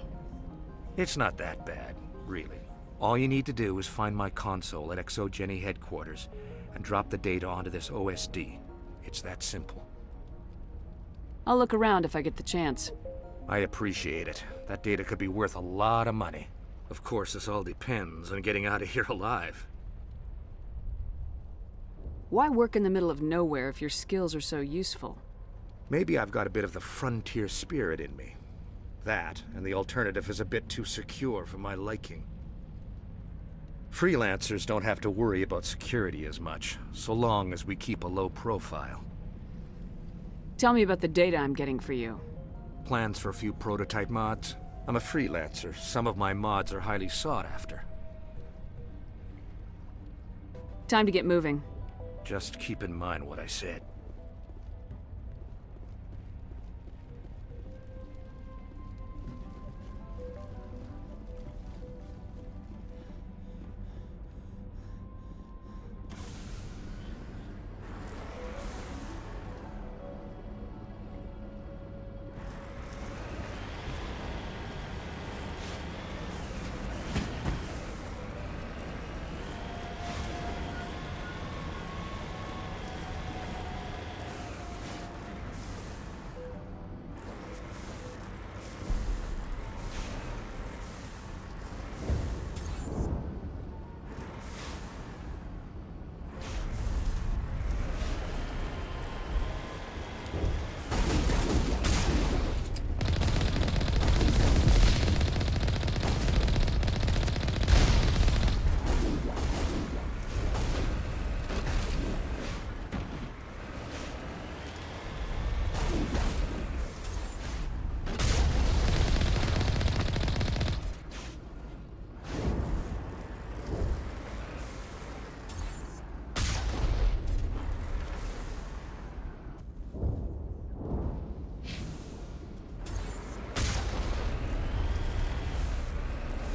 It's not that bad, really. All you need to do is find my console at ExoGeni headquarters and drop the data onto this OSD. It's that simple. I'll look around if I get the chance. I appreciate it. That data could be worth a lot of money. Of course, this all depends on getting out of here alive. Why work in the middle of nowhere if your skills are so useful? Maybe I've got a bit of the frontier spirit in me. That, and the alternative is a bit too secure for my liking. Freelancers don't have to worry about security as much, so long as we keep a low profile. Tell me about the data I'm getting for you. Plans for a few prototype mods? I'm a freelancer. Some of my mods are highly sought after. Time to get moving. Just keep in mind what I said.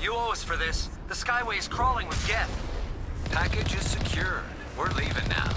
You owe us for this. The Skyway is crawling with Geth. Package is secured. We're leaving now.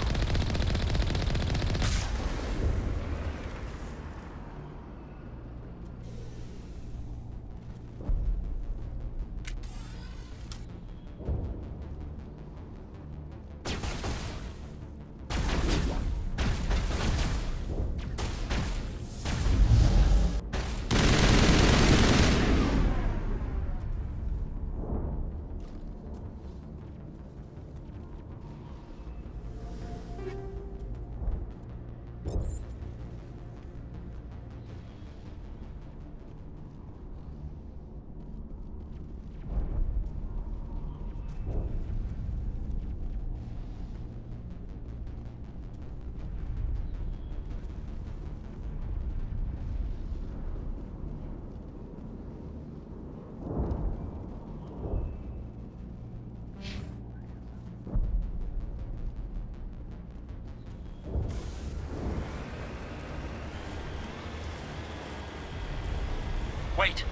Wait!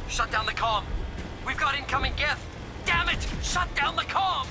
Shut down the comm! We've got incoming Geth! Damn it! Shut down the comm!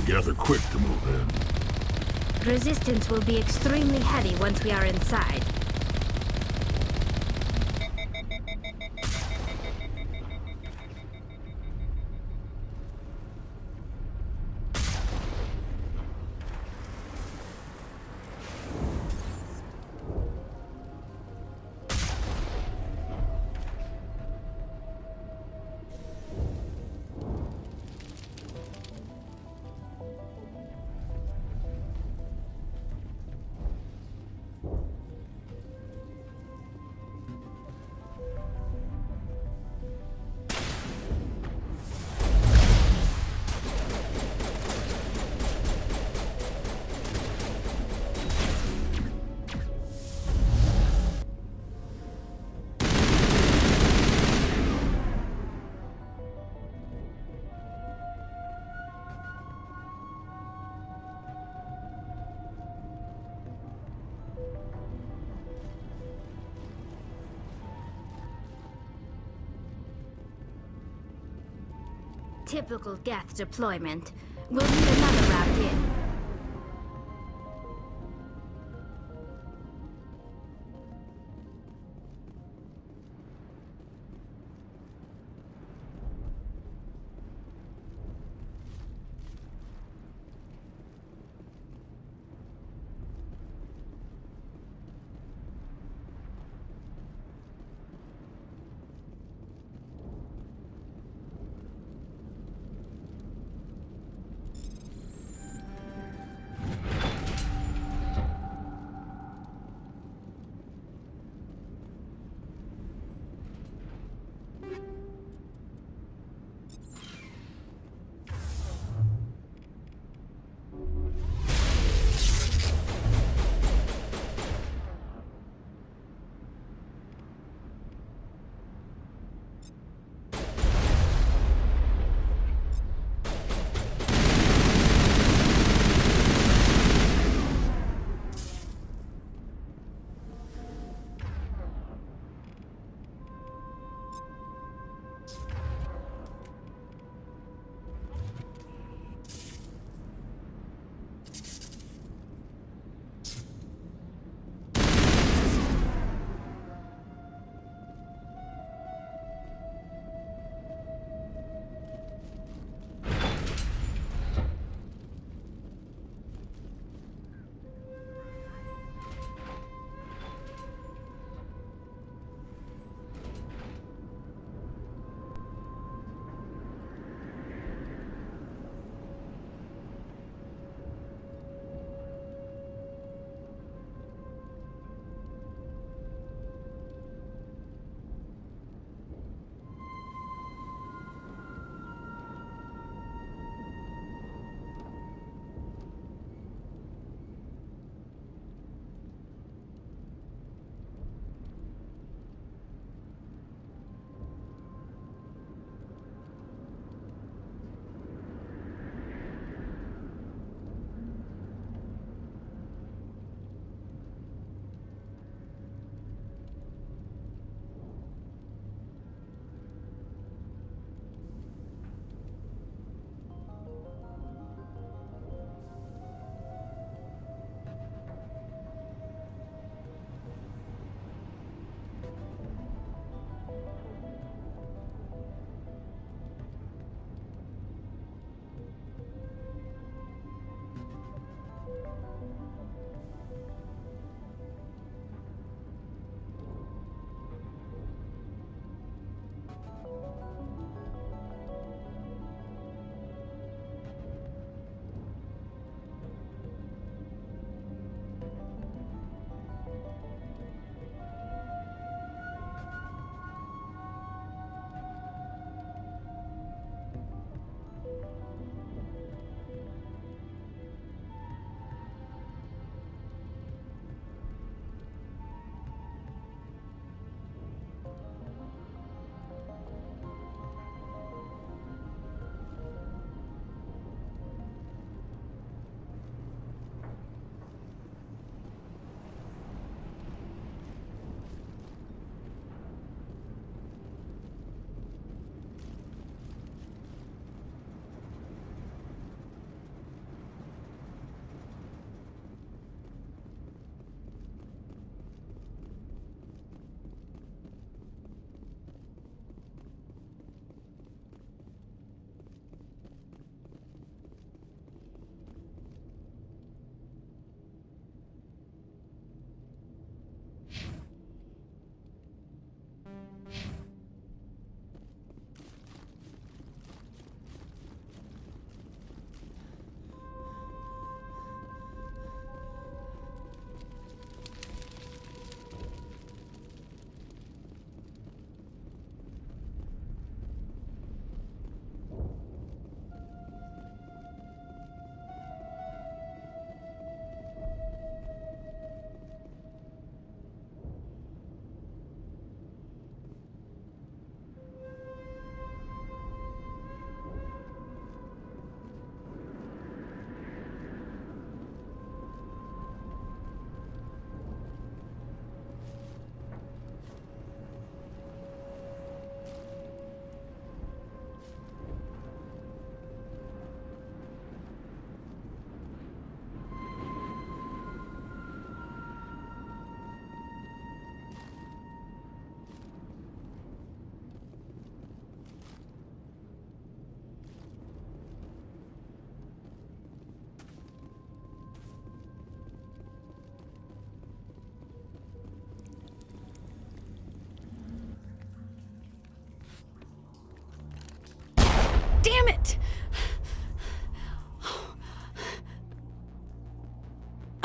Geth are quick to move in. Resistance will be extremely heavy once we are inside. Typical Geth deployment. We'll need another route in.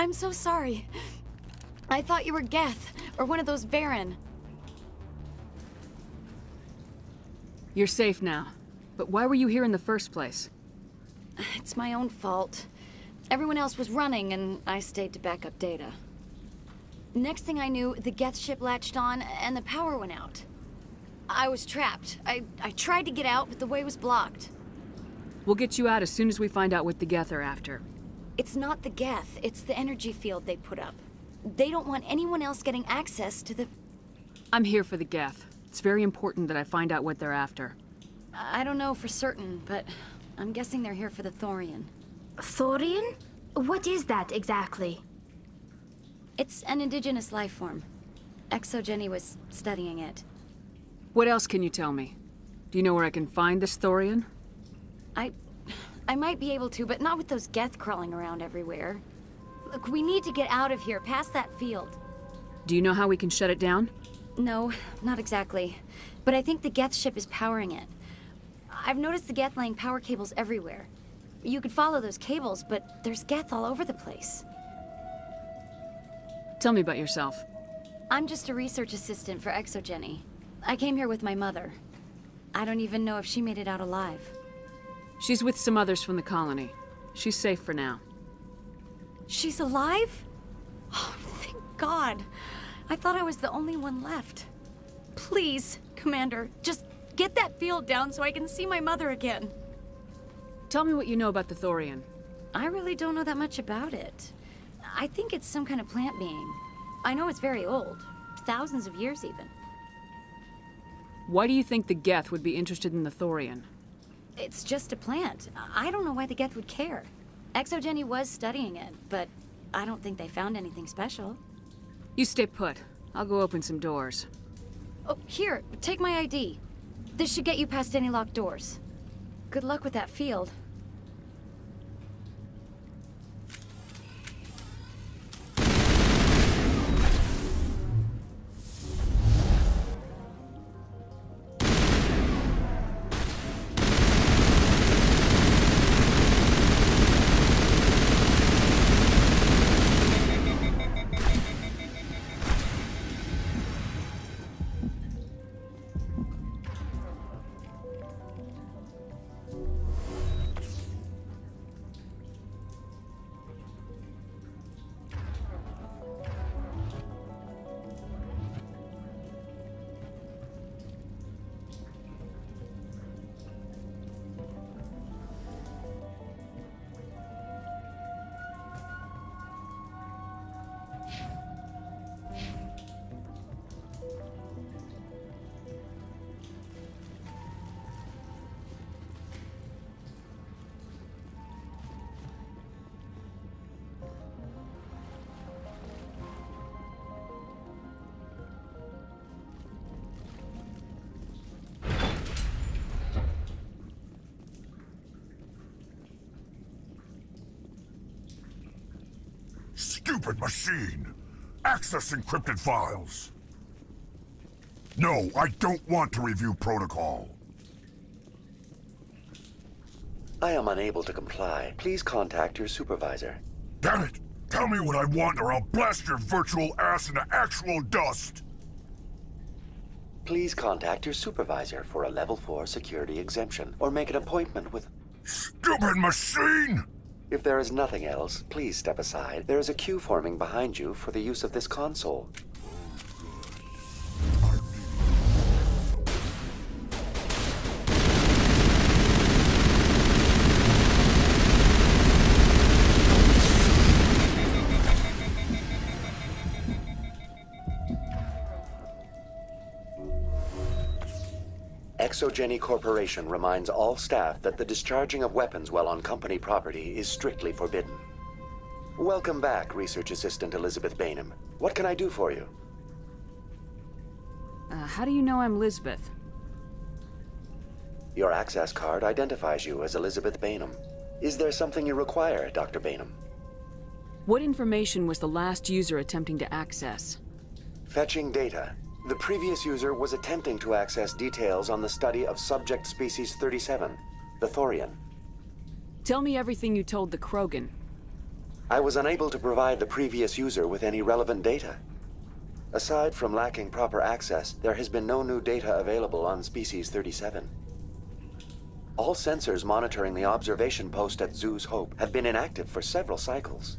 I'm so sorry. I thought you were Geth, or one of those Varen. You're safe now. But why were you here in the first place? It's my own fault. Everyone else was running, and I stayed to back up data. Next thing I knew, the Geth ship latched on, and the power went out. I was trapped. I tried to get out, but the way was blocked. We'll get you out as soon as we find out what the Geth are after. It's not the Geth, it's the energy field they put up. They don't want anyone else getting access to the... I'm here for the Geth. It's very important that I find out what they're after. I don't know for certain, but I'm guessing they're here for the Thorian. Thorian? What is that exactly? It's an indigenous life form. Exogeny was studying it. What else can you tell me? Do you know where I can find this Thorian? I might be able to, but not with those Geth crawling around everywhere. Look, we need to get out of here, past that field. Do you know how we can shut it down? No, not exactly. But I think the Geth ship is powering it. I've noticed the Geth laying power cables everywhere. You could follow those cables, but there's Geth all over the place. Tell me about yourself. I'm just a research assistant for Exogeny. I came here with my mother. I don't even know if she made it out alive. She's with some others from the colony. She's safe for now. She's alive? Oh, thank God. I thought I was the only one left. Please, Commander, just get that field down so I can see my mother again. Tell me what you know about the Thorian. I really don't know that much about it. I think it's some kind of plant being. I know it's very old. Thousands of years, even. Why do you think the Geth would be interested in the Thorian? It's just a plant. I don't know why the Geth would care. Exogeny was studying it, but I don't think they found anything special. You stay put. I'll go open some doors. Oh, here, take my ID. This should get you past any locked doors. Good luck with that field. Stupid machine! Access encrypted files! No, I don't want to review protocol. I am unable to comply. Please contact your supervisor. Damn it! Tell me what I want or I'll blast your virtual ass into actual dust! Please contact your supervisor for a Level 4 security exemption, or make an appointment with... Stupid machine! If there is nothing else, please step aside. There is a queue forming behind you for the use of this console. Exogeny Corporation reminds all staff that the discharging of weapons while on company property is strictly forbidden. Welcome back, Research Assistant Elizabeth Bainham. What can I do for you? How do you know I'm Lisbeth? Your access card identifies you as Elizabeth Bainham. Is there something you require, Dr. Bainham? What information was the last user attempting to access? Fetching data. The previous user was attempting to access details on the study of subject species 37, the Thorian. Tell me everything you told the Krogan. I was unable to provide the previous user with any relevant data. Aside from lacking proper access, there has been no new data available on Species 37. All sensors monitoring the observation post at Zeus Hope have been inactive for several cycles.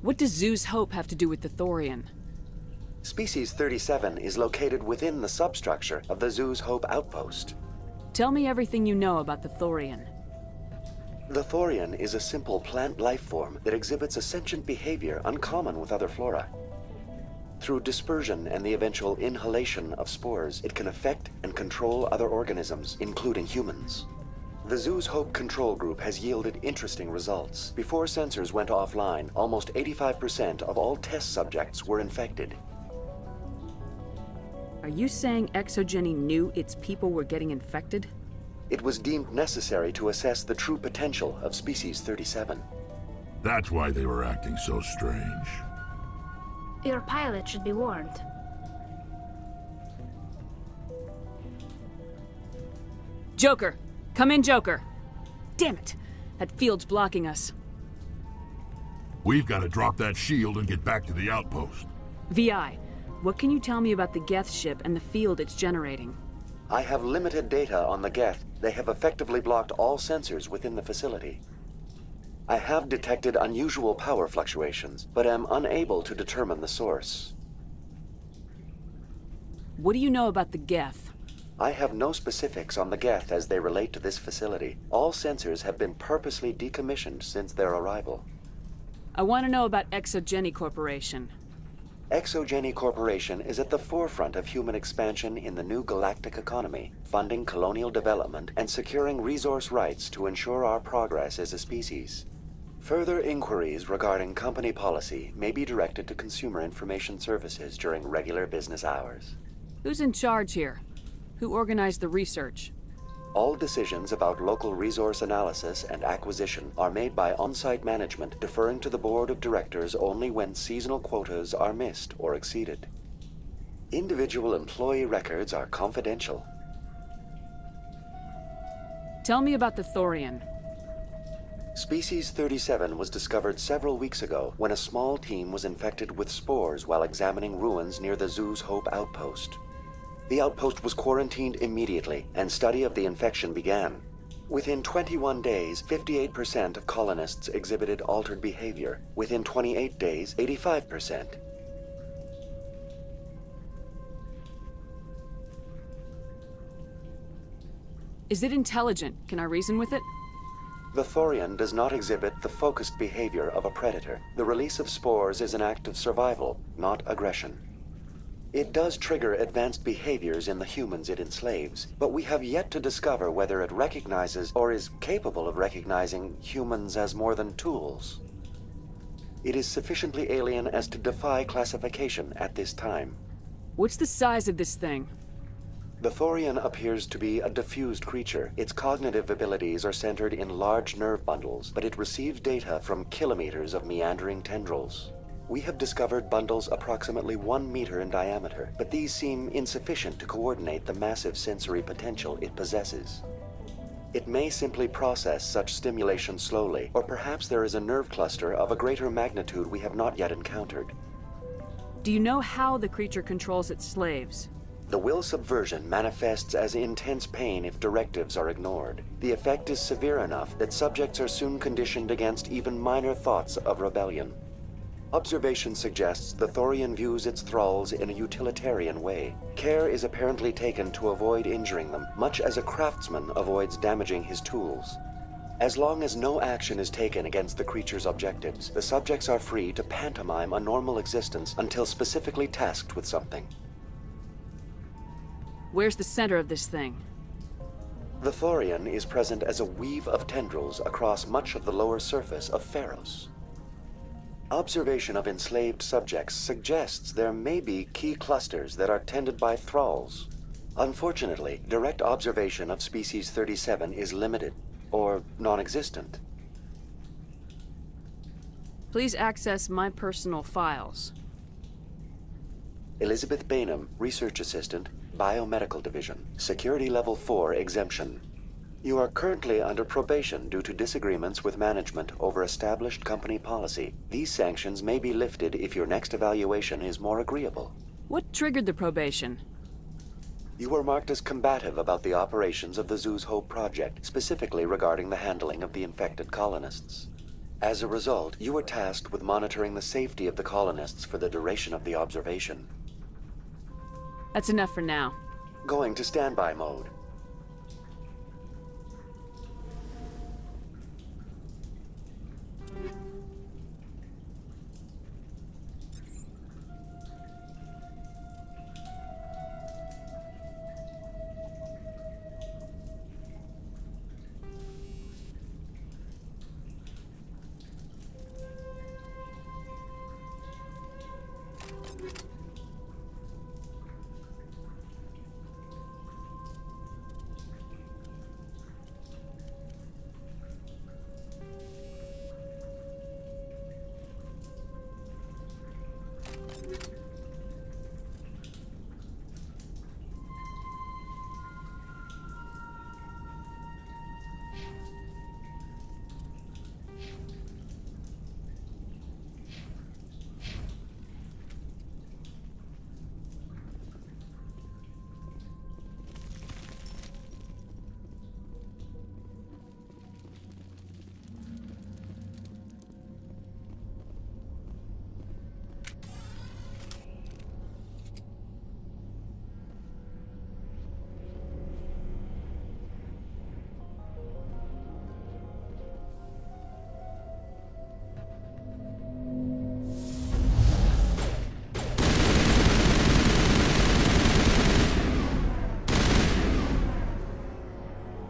What does Zeus Hope have to do with the Thorian? Species 37 is located within the substructure of the Zeus Hope outpost. Tell me everything you know about the Thorian. The Thorian is a simple plant life form that exhibits a sentient behavior uncommon with other flora. Through dispersion and the eventual inhalation of spores, it can affect and control other organisms, including humans. The Zeus Hope control group has yielded interesting results. Before sensors went offline, almost 85% of all test subjects were infected. Are you saying ExoGeni knew its people were getting infected? It was deemed necessary to assess the true potential of Species 37. That's why they were acting so strange. Your pilot should be warned. Joker! Come in, Joker! Damn it! That field's blocking us. We've got to drop that shield and get back to the outpost. VI, what can you tell me about the Geth ship and the field it's generating? I have limited data on the Geth. They have effectively blocked all sensors within the facility. I have detected unusual power fluctuations, but am unable to determine the source. What do you know about the Geth? I have no specifics on the Geth as they relate to this facility. All sensors have been purposely decommissioned since their arrival. I want to know about ExoGeni Corporation. ExoGeni Corporation is at the forefront of human expansion in the new galactic economy, funding colonial development and securing resource rights to ensure our progress as a species. Further inquiries regarding company policy may be directed to Consumer Information Services during regular business hours. Who's in charge here? Who organized the research? All decisions about local resource analysis and acquisition are made by on-site management, deferring to the board of directors only when seasonal quotas are missed or exceeded. Individual employee records are confidential. Tell me about the Thorian. Species 37 was discovered several weeks ago when a small team was infected with spores while examining ruins near the Zeus Hope outpost. The outpost was quarantined immediately, and study of the infection began. Within 21 days, 58% of colonists exhibited altered behavior. Within 28 days, 85%. Is it intelligent? Can I reason with it? The Thorian does not exhibit the focused behavior of a predator. The release of spores is an act of survival, not aggression. It does trigger advanced behaviors in the humans it enslaves, but we have yet to discover whether it recognizes or is capable of recognizing humans as more than tools. It is sufficiently alien as to defy classification at this time. What's the size of this thing? The Thorian appears to be a diffused creature. Its cognitive abilities are centered in large nerve bundles, but it receives data from kilometers of meandering tendrils. We have discovered bundles approximately 1 meter in diameter, but these seem insufficient to coordinate the massive sensory potential it possesses. It may simply process such stimulation slowly, or perhaps there is a nerve cluster of a greater magnitude we have not yet encountered. Do you know how the creature controls its slaves? The will subversion manifests as intense pain if directives are ignored. The effect is severe enough that subjects are soon conditioned against even minor thoughts of rebellion. Observation suggests the Thorian views its thralls in a utilitarian way. Care is apparently taken to avoid injuring them, much as a craftsman avoids damaging his tools. As long as no action is taken against the creature's objectives, the subjects are free to pantomime a normal existence until specifically tasked with something. Where's the center of this thing? The Thorian is present as a weave of tendrils across much of the lower surface of Pharos. Observation of enslaved subjects suggests there may be key clusters that are tended by thralls. Unfortunately, direct observation of Species 37 is limited, or non-existent. Please access my personal files. Elizabeth Bainham, Research Assistant, Biomedical Division, Security Level 4 exemption. You are currently under probation due to disagreements with management over established company policy. These sanctions may be lifted if your next evaluation is more agreeable. What triggered the probation? You were marked as combative about the operations of the Zoo's Hope project, specifically regarding the handling of the infected colonists. As a result, you were tasked with monitoring the safety of the colonists for the duration of the observation. That's enough for now. Going to standby mode.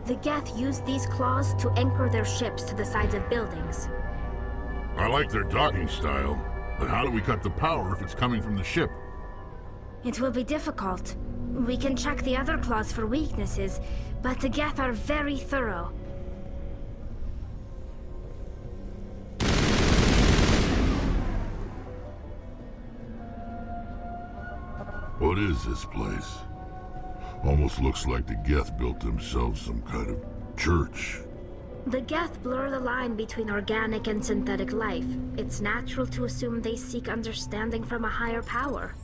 The Geth use these claws to anchor their ships to the sides of buildings. I like their docking style, but how do we cut the power if it's coming from the ship? It will be difficult. We can check the other claws for weaknesses, but the Geth are very thorough. What is this place? Almost looks like the Geth built themselves some kind of church. The Geth blur the line between organic and synthetic life. It's natural to assume they seek understanding from a higher power.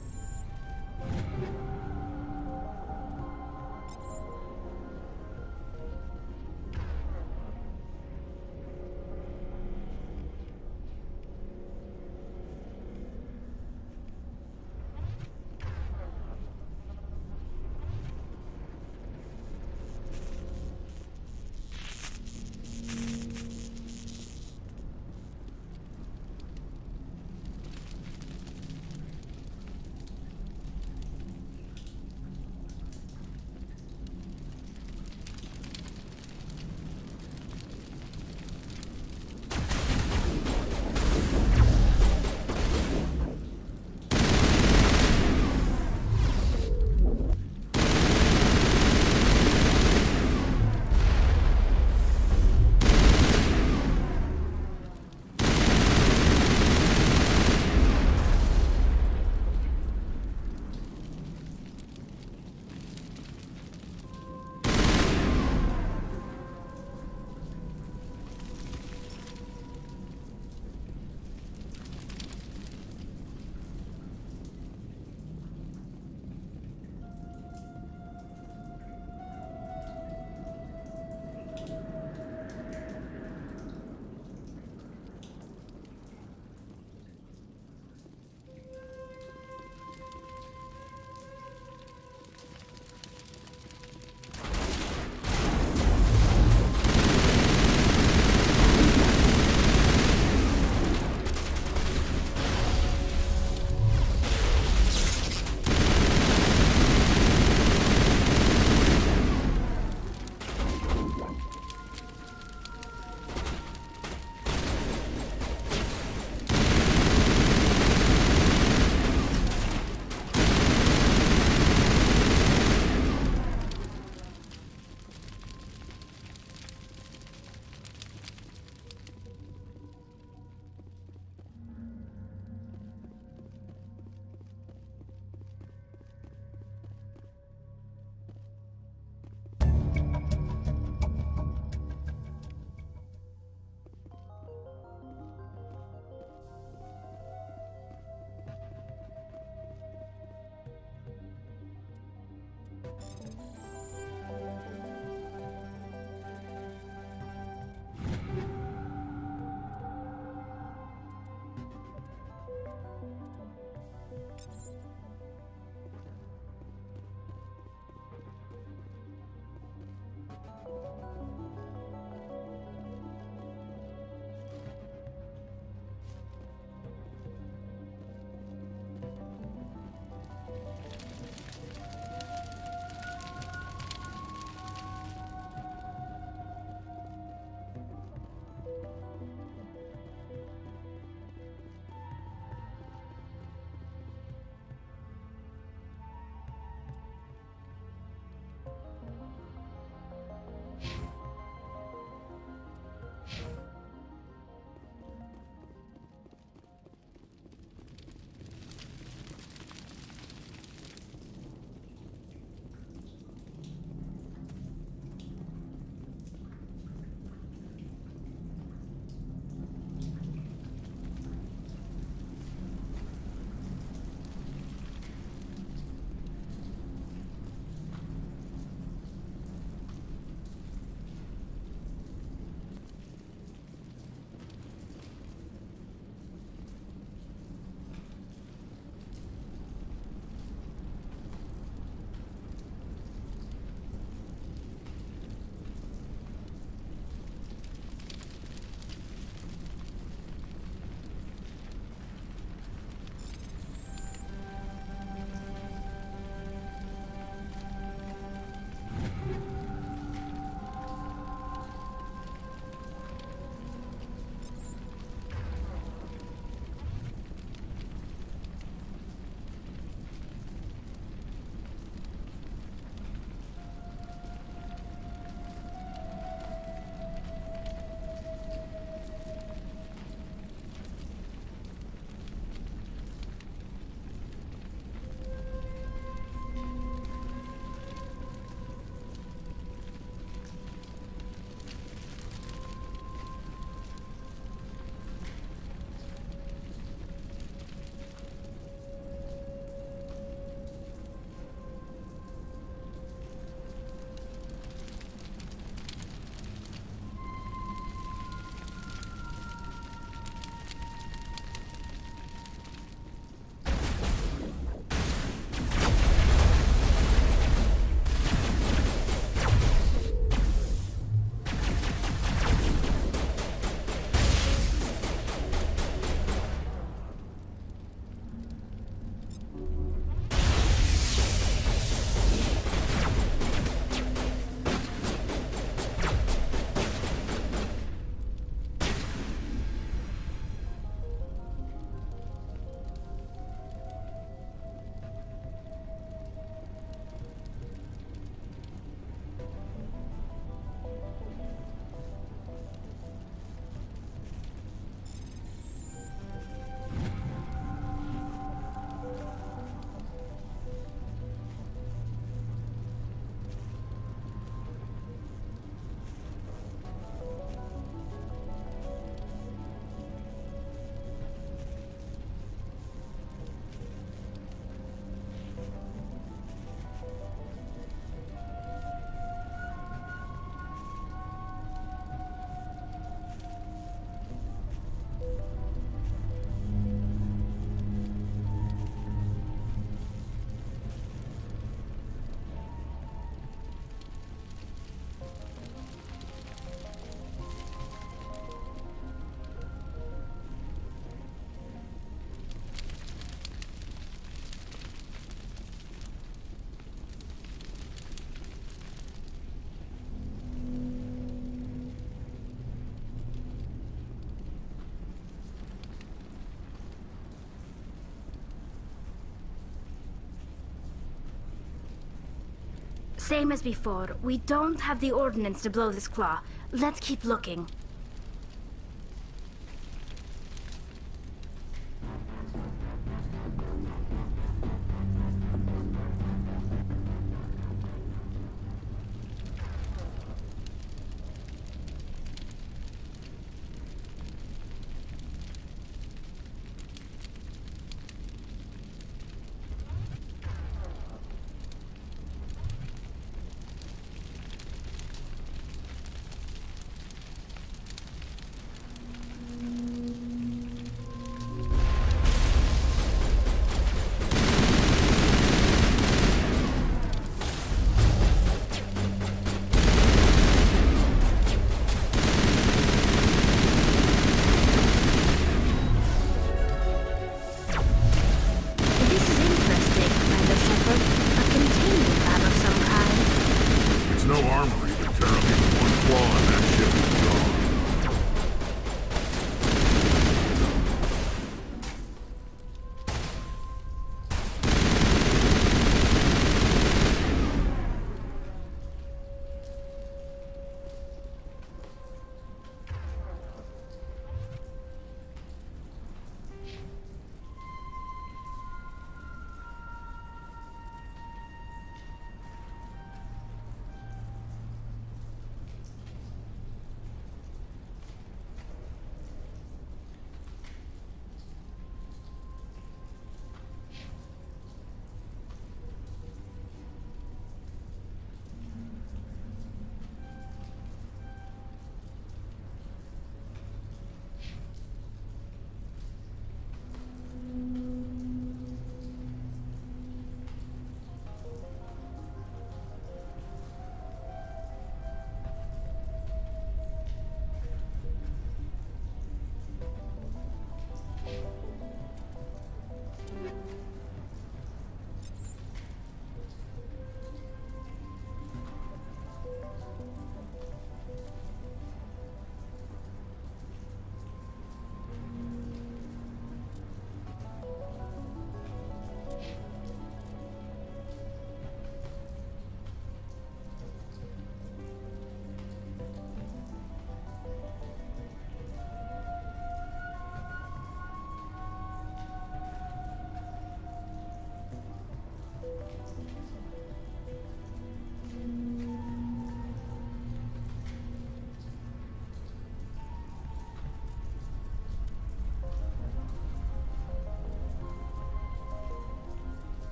Same as before. We don't have the ordnance to blow this claw. Let's keep looking.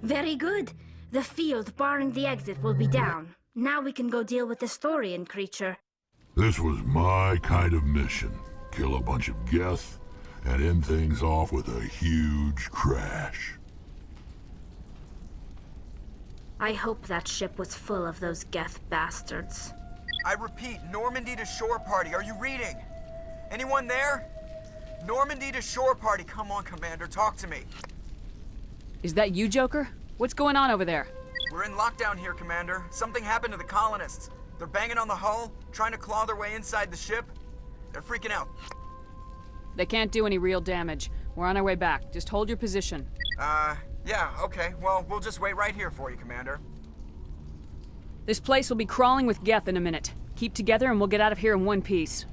Very good. The field barring the exit will be down. Now we can go deal with the Storian creature. This was my kind of mission. Kill a bunch of Geth and end things off with a huge crash. I hope that ship was full of those Geth bastards. I repeat, Normandy to shore party. Are you reading? Anyone there? Normandy to shore party. Come on, Commander, talk to me. Is that you, Joker? What's going on over there? We're in lockdown here, Commander. Something happened to the colonists. They're banging on the hull, trying to claw their way inside the ship. They're freaking out. They can't do any real damage. We're on our way back. Just hold your position. Yeah, okay. Well, we'll just wait right here for you, Commander. This place will be crawling with Geth in a minute. Keep together and we'll get out of here in one piece.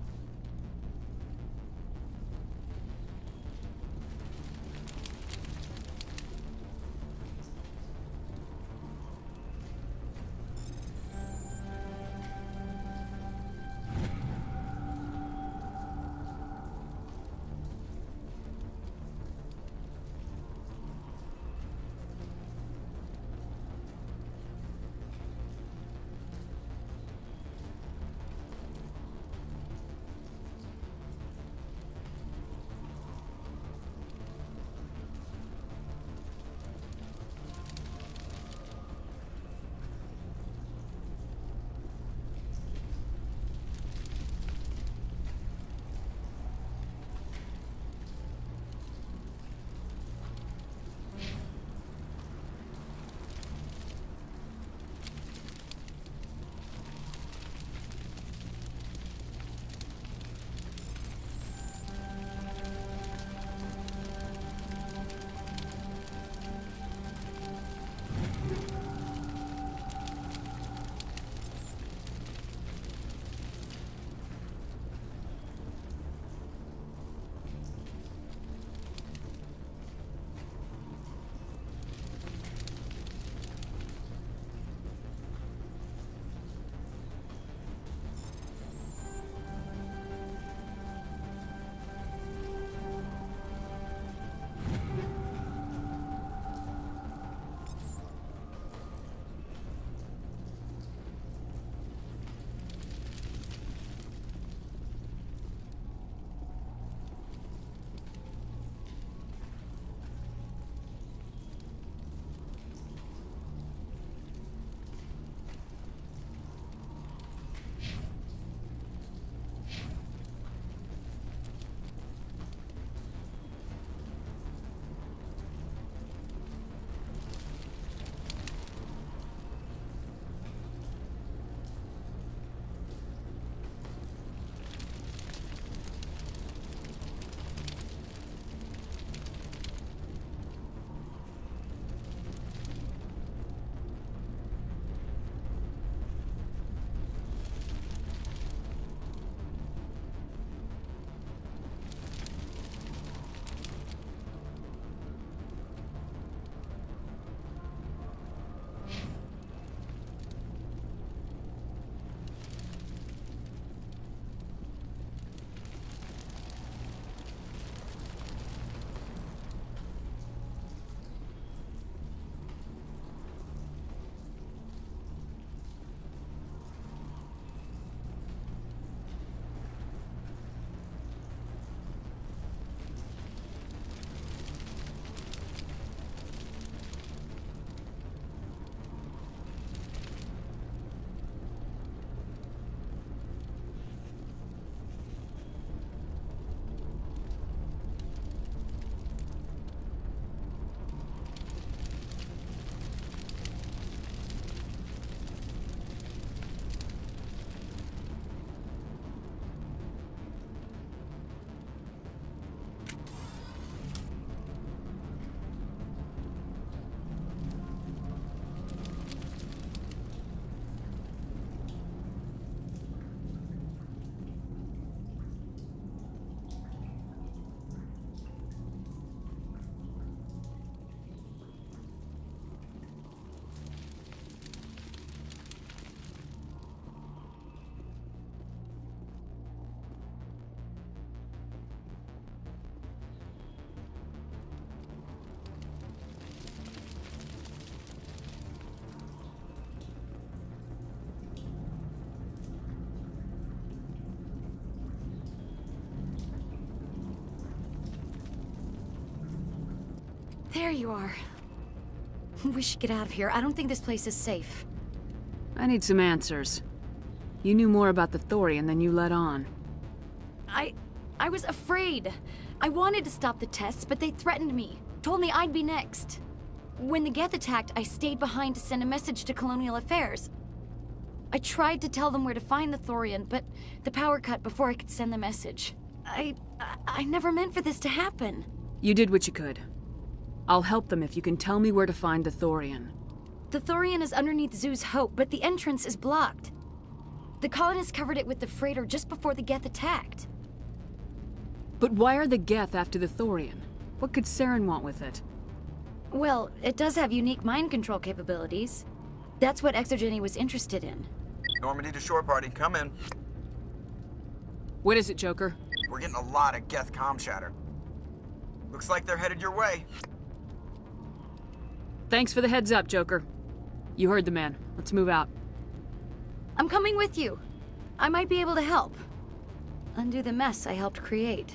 There you are. We should get out of here. I don't think this place is safe. I need some answers. You knew more about the Thorian than you let on. I was afraid. I wanted to stop the tests, but they threatened me. Told me I'd be next. When the Geth attacked, I stayed behind to send a message to Colonial Affairs. I tried to tell them where to find the Thorian, but the power cut before I could send the message. I never meant for this to happen. You did what you could. I'll help them if you can tell me where to find the Thorian. The Thorian is underneath Zoo's Hope, but the entrance is blocked. The colonists covered it with the freighter just before the Geth attacked. But why are the Geth after the Thorian? What could Saren want with it? Well, it does have unique mind control capabilities. That's what Exogeny was interested in. Normandy to shore party, come in. What is it, Joker? We're getting a lot of Geth comm chatter. Looks like they're headed your way. Thanks for the heads up, Joker. You heard the man. Let's move out. I'm coming with you. I might be able to help. Undo the mess I helped create.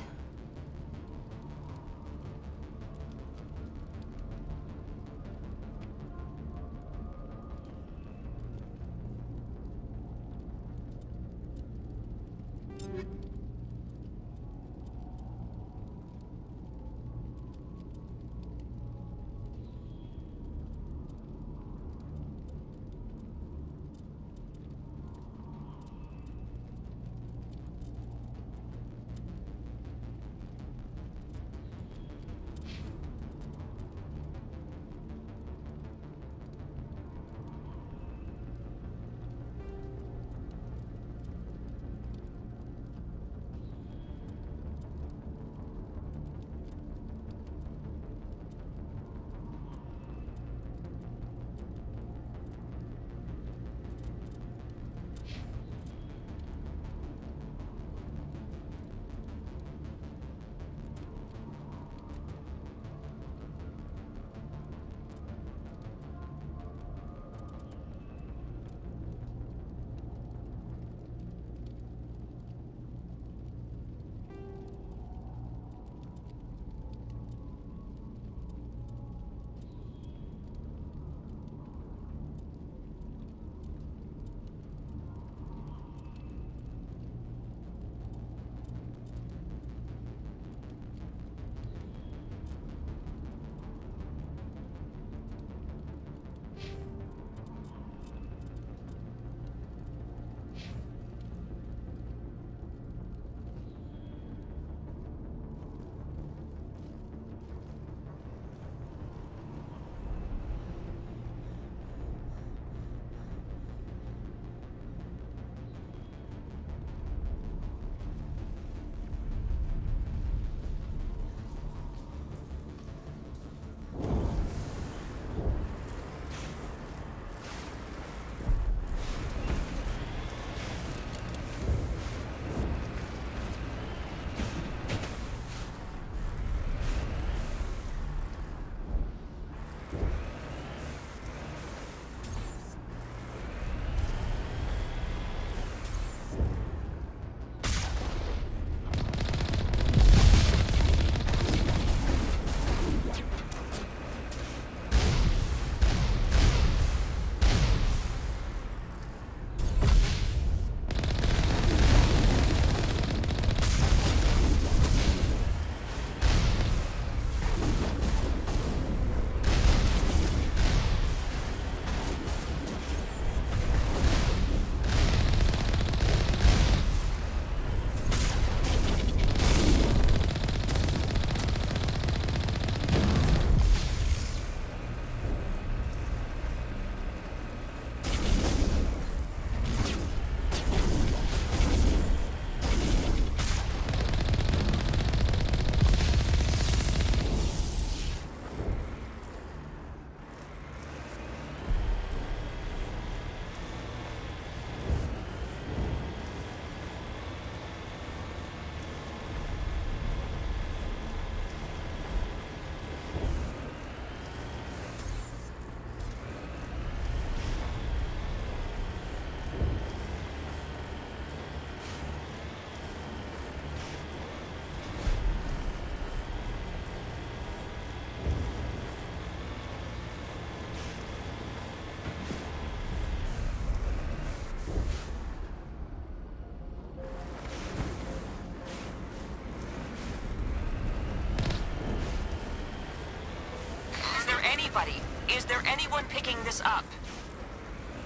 Is there anyone picking this up?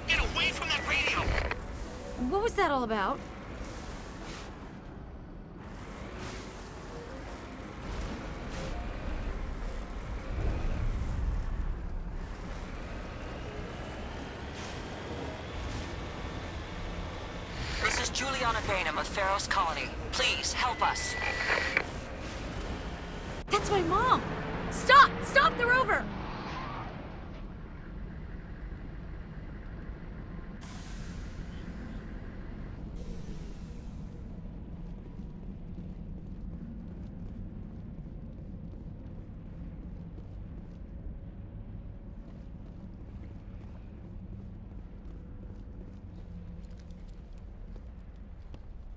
Get away from that radio! What was that all about? This is Juliana Bainham of Pharaoh's Colony. Please, help us. That's my mom! Stop! Stop the rover!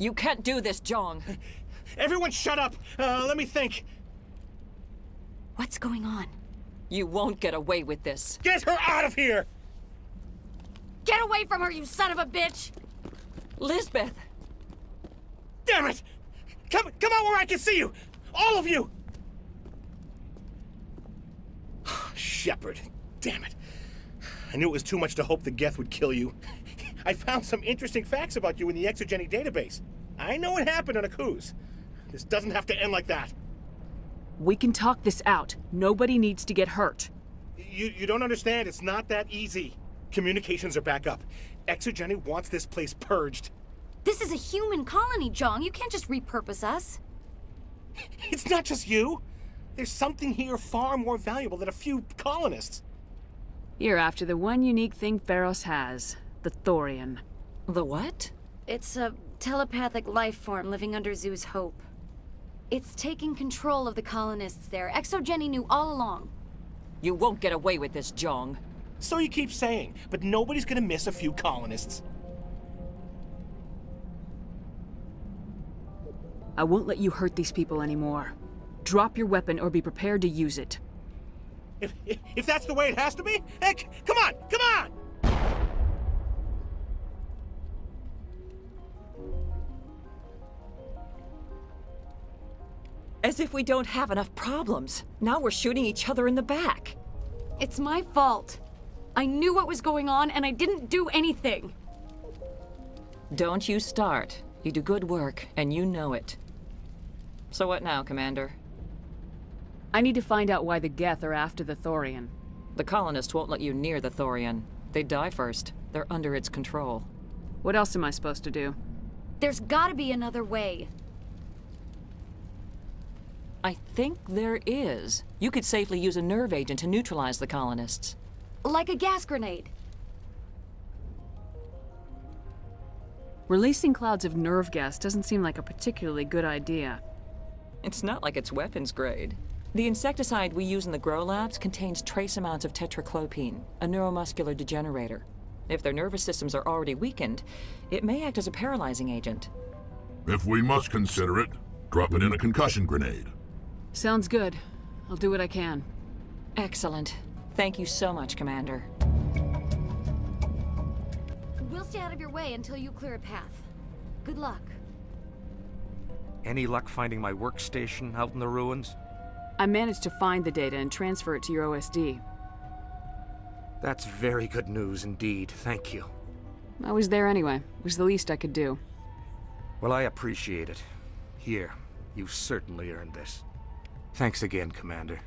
You can't do this, Jong. Everyone shut up! Let me think. What's going on? You won't get away with this. Get her out of here! Get away from her, you son of a bitch! Lisbeth! Damn it! Come out where I can see you! All of you! Shepard, damn it. I knew it was too much to hope the Geth would kill you. I found some interesting facts about you in the Exogeny database. I know what happened on Akuz. This doesn't have to end like that. We can talk this out. Nobody needs to get hurt. You don't understand. It's not that easy. Communications are back up. Exogeny wants this place purged. This is a human colony, Jong. You can't just repurpose us. It's not just you. There's something here far more valuable than a few colonists. You're after the one unique thing Pharos has. The Thorian. The what? It's a telepathic life form living under Zoo's Hope. It's taking control of the colonists there. Exogeny knew all along. You won't get away with this, Jong. So you keep saying, but nobody's gonna miss a few colonists. I won't let you hurt these people anymore. Drop your weapon or be prepared to use it. If that's the way it has to be, heck, come on, come on! As if we don't have enough problems. Now we're shooting each other in the back. It's my fault. I knew what was going on and I didn't do anything. Don't you start. You do good work, and you know it. So what now, Commander? I need to find out why the Geth are after the Thorian. The colonists won't let you near the Thorian. They'd die first. They're under its control. What else am I supposed to do? There's gotta be another way. I think there is. You could safely use a nerve agent to neutralize the colonists. Like a gas grenade. Releasing clouds of nerve gas doesn't seem like a particularly good idea. It's not like it's weapons grade. The insecticide we use in the grow labs contains trace amounts of tetraclopine, a neuromuscular degenerator. If their nervous systems are already weakened, it may act as a paralyzing agent. If we must consider it, drop it in a concussion grenade. Sounds good. I'll do what I can. Excellent. Thank you so much, Commander. We'll stay out of your way until you clear a path. Good luck. Any luck finding my workstation out in the ruins? I managed to find the data and transfer it to your OSD. That's very good news indeed. Thank you. I was there anyway. It was the least I could do. Well, I appreciate it. Here, you've certainly earned this. Thanks again, Commander.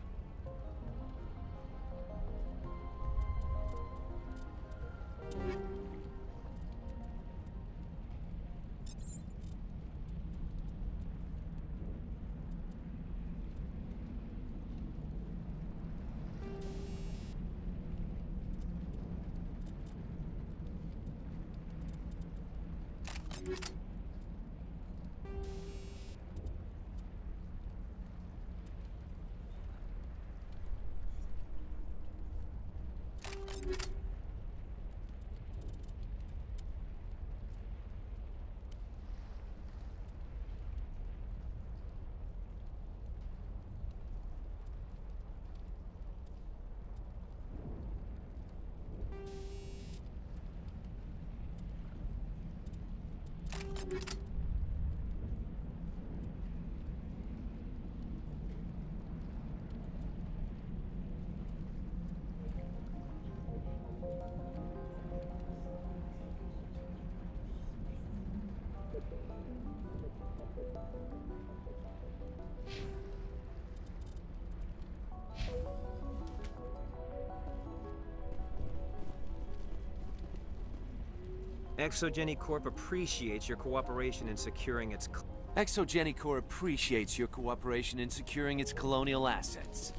Exogeny Corp appreciates your cooperation in securing its... Exogeny Corp appreciates your cooperation in securing its colonial assets.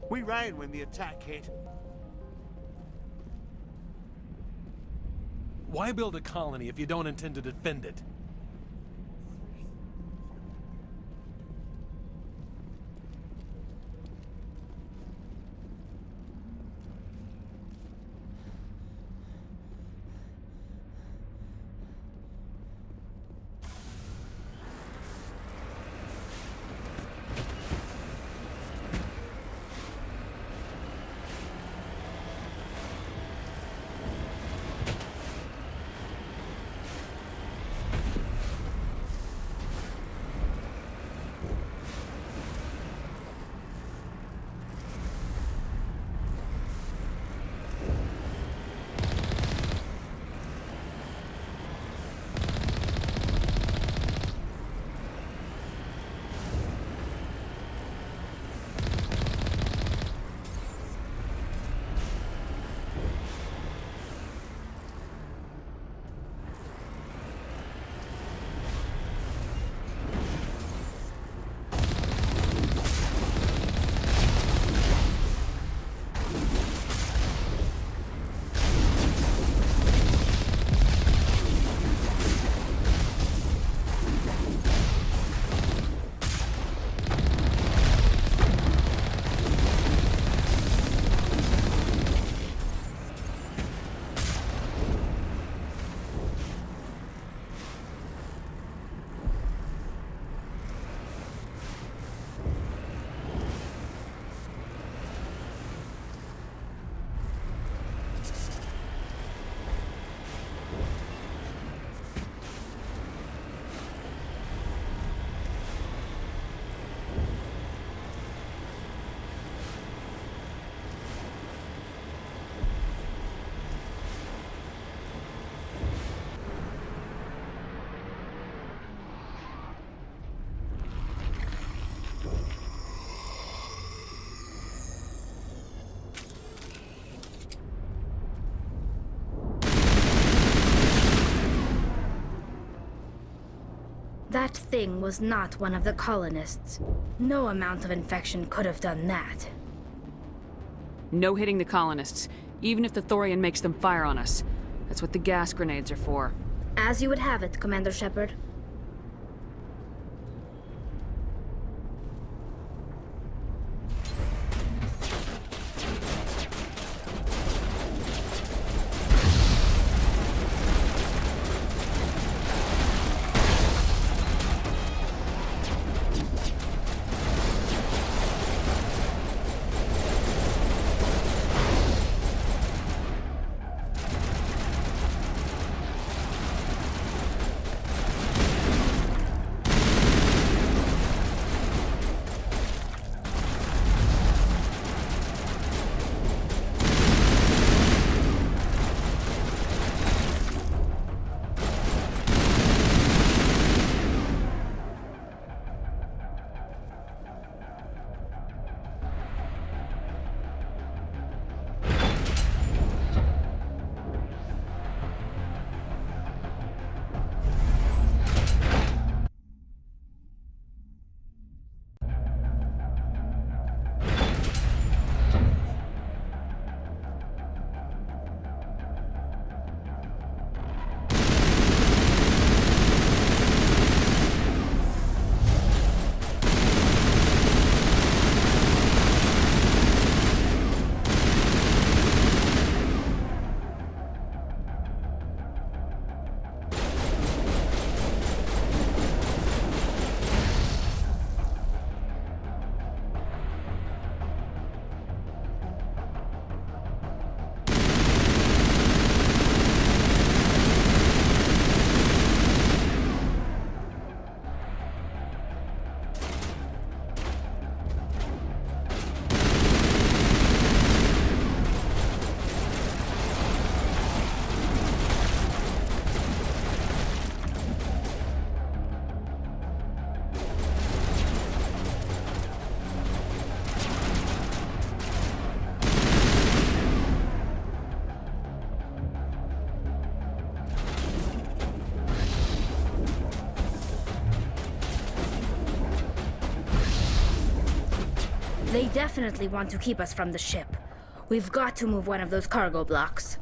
We ran when the attack hit. Why build a colony if you don't intend to defend it? That thing was not one of the colonists. No amount of infection could have done that. No hitting the colonists, even if the Thorian makes them fire on us. That's what the gas grenades are for. As you would have it, Commander Shepard. They definitely want to keep us from the ship. We've got to move one of those cargo blocks.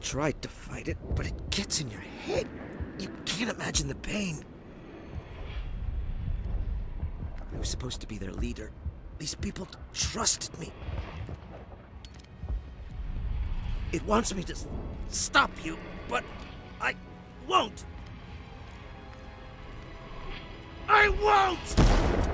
tried to fight it, but it gets in your head. You can't imagine the pain. I was supposed to be their leader. These people trusted me. It wants me to stop you, but I won't. I won't!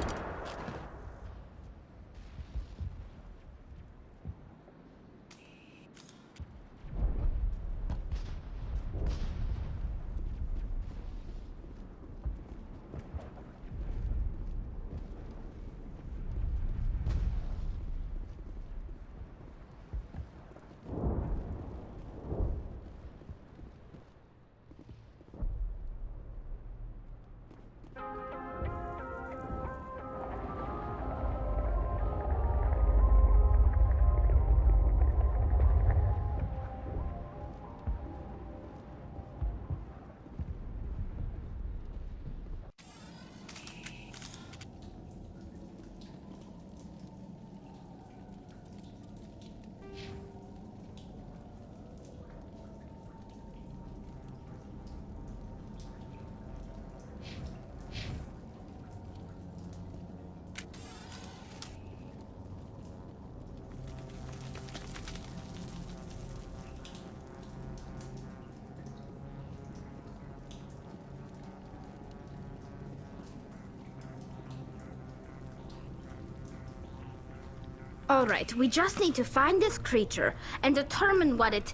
All right, we just need to find this creature and determine what it...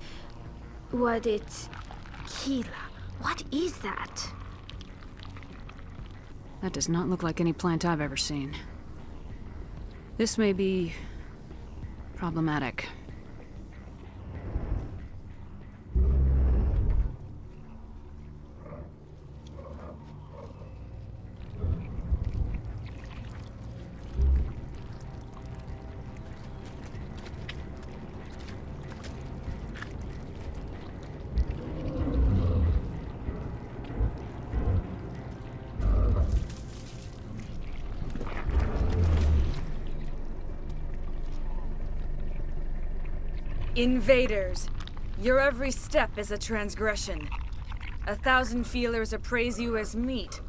Keela, what is that? That does not look like any plant I've ever seen. This may be... problematic. Invaders, your every step is a transgression. 1,000 feelers appraise you as meat,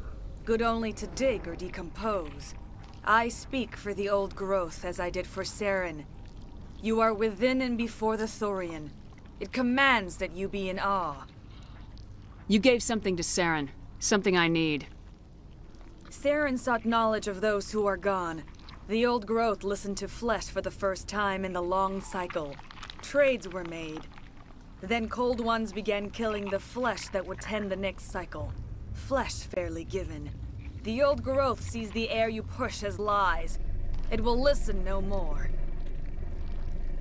good only to dig or decompose. I speak for the old growth as I did for Saren. You are within and before the Thorian. It commands that you be in awe. You gave something to Saren, something I need. Saren sought knowledge of those who are gone. The old growth listened to flesh for the first time in the long cycle. Trades were made. Then Cold Ones began killing the flesh that would tend the next cycle. Flesh fairly given. The old growth sees the air you push as lies. It will listen no more.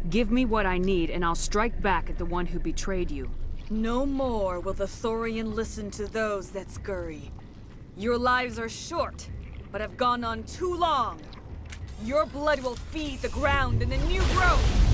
Give me what I need and I'll strike back at the one who betrayed you. No more will the Thorian listen to those that scurry. Your lives are short, but have gone on too long. Your blood will feed the ground and the new growth.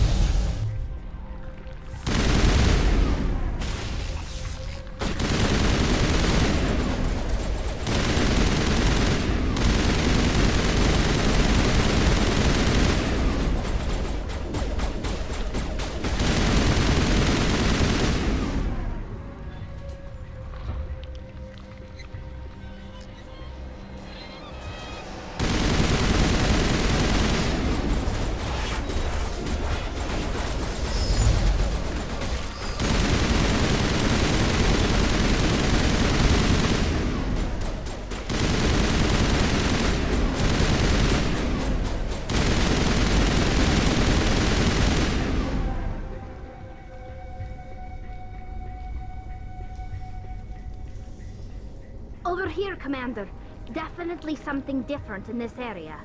Over here, Commander. Definitely something different in this area.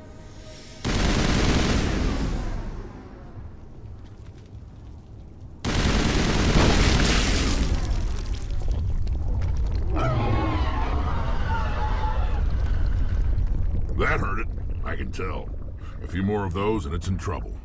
That hurt it. I can tell. A few more of those and it's in trouble.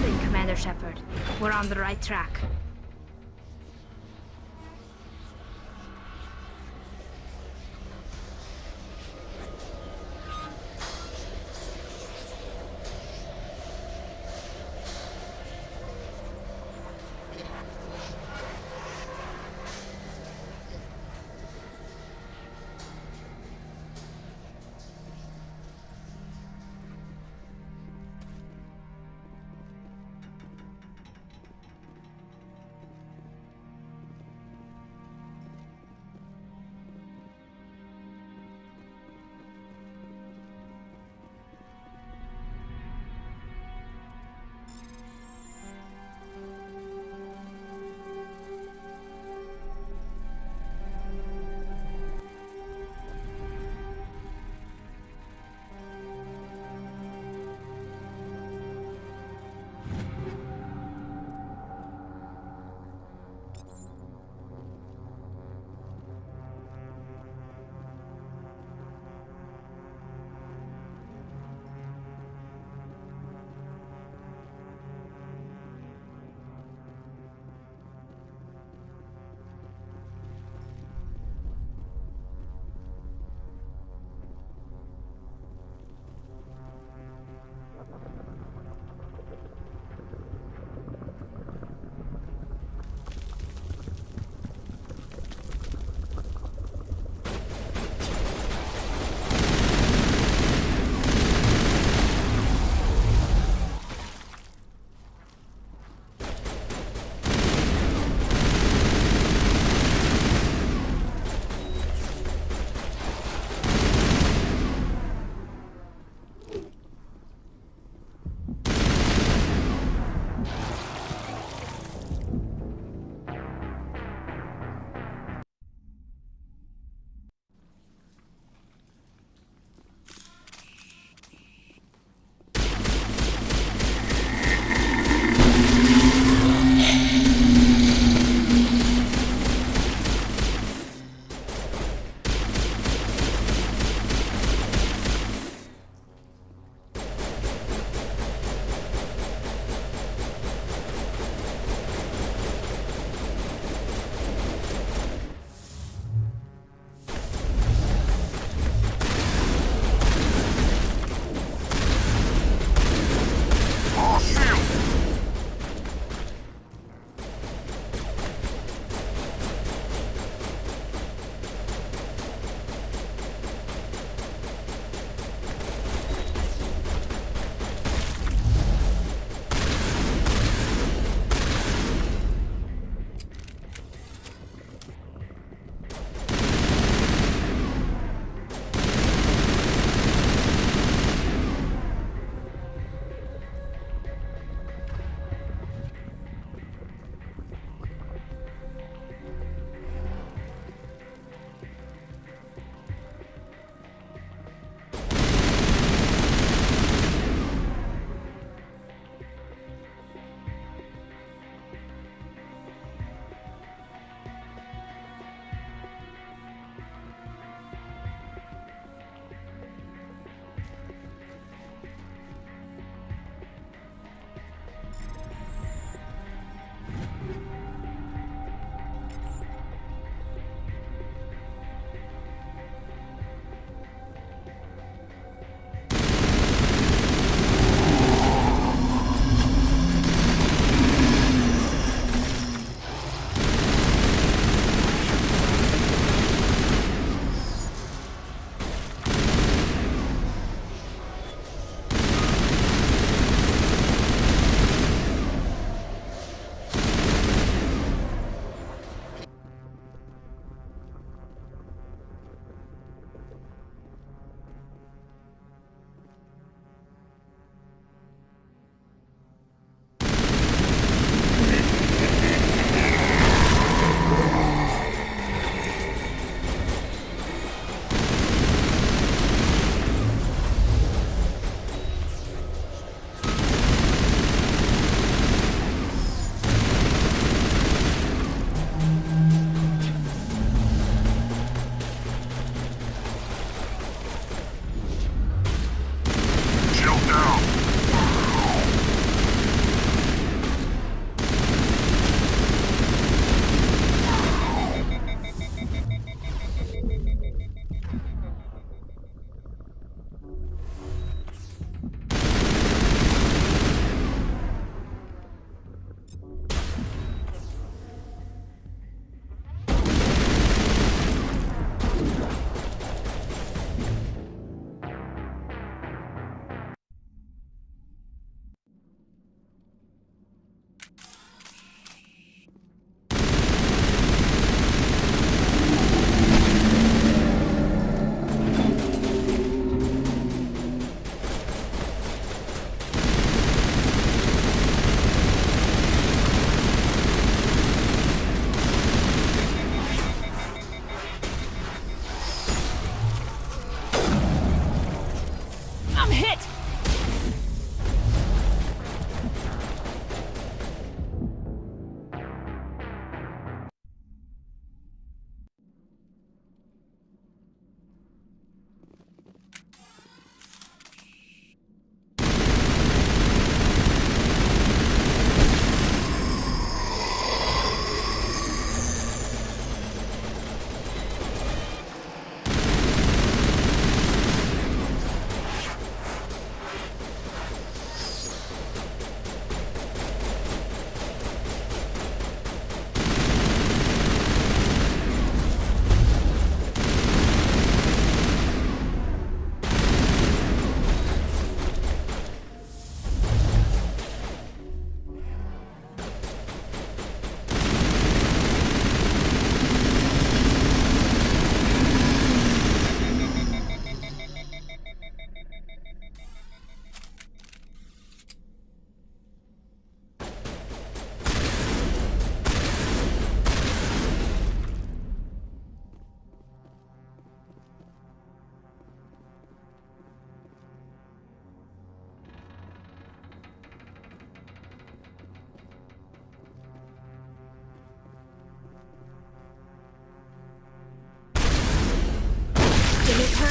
wording, Commander Shepard. We're on the right track.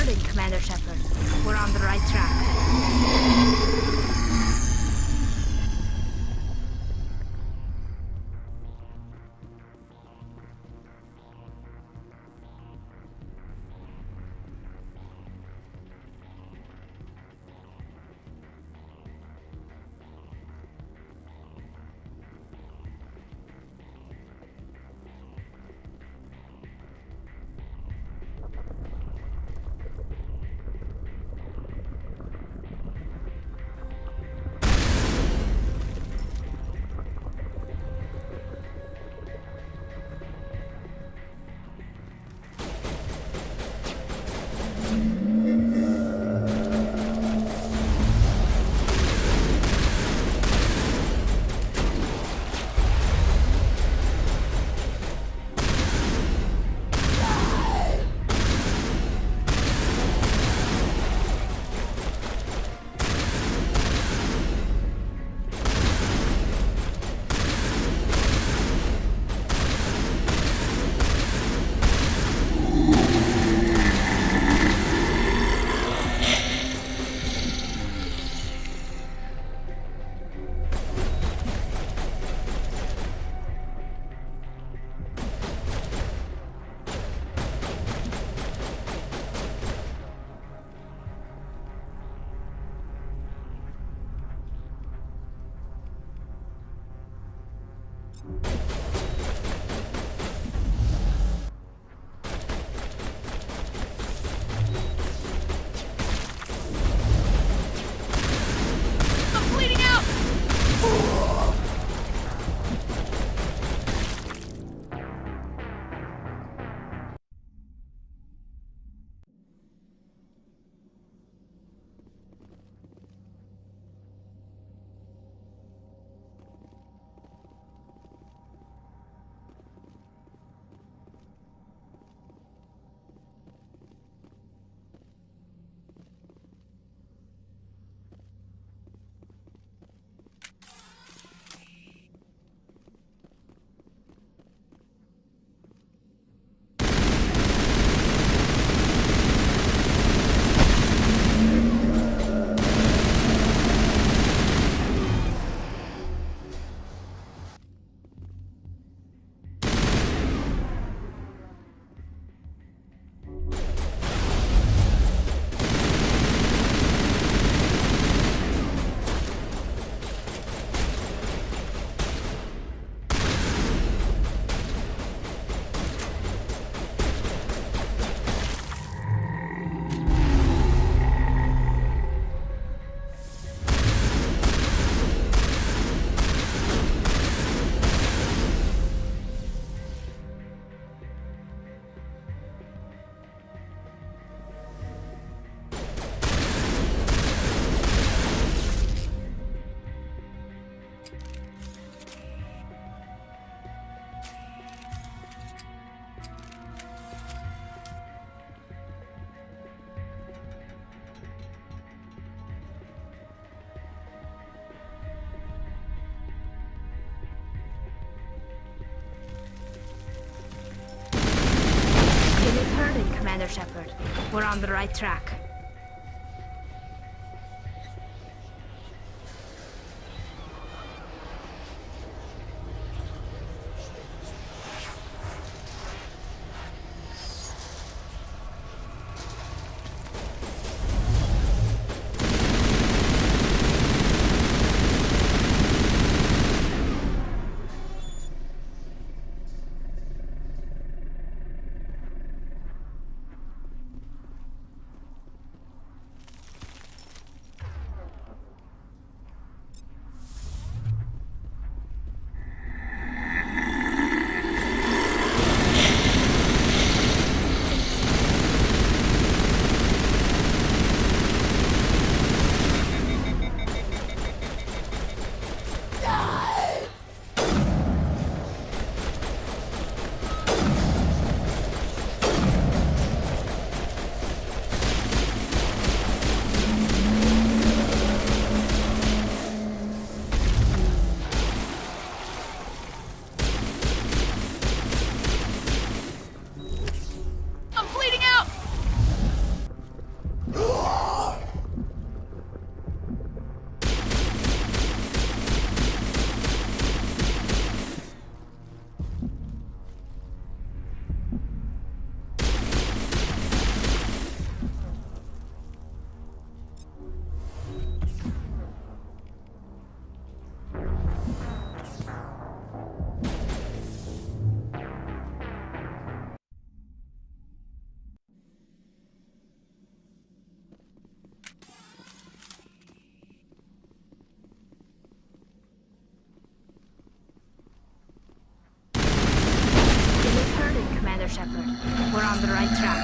hurting, Commander Shepard. We're on the right track. Commander Shepard. We're on the right track. on the right track.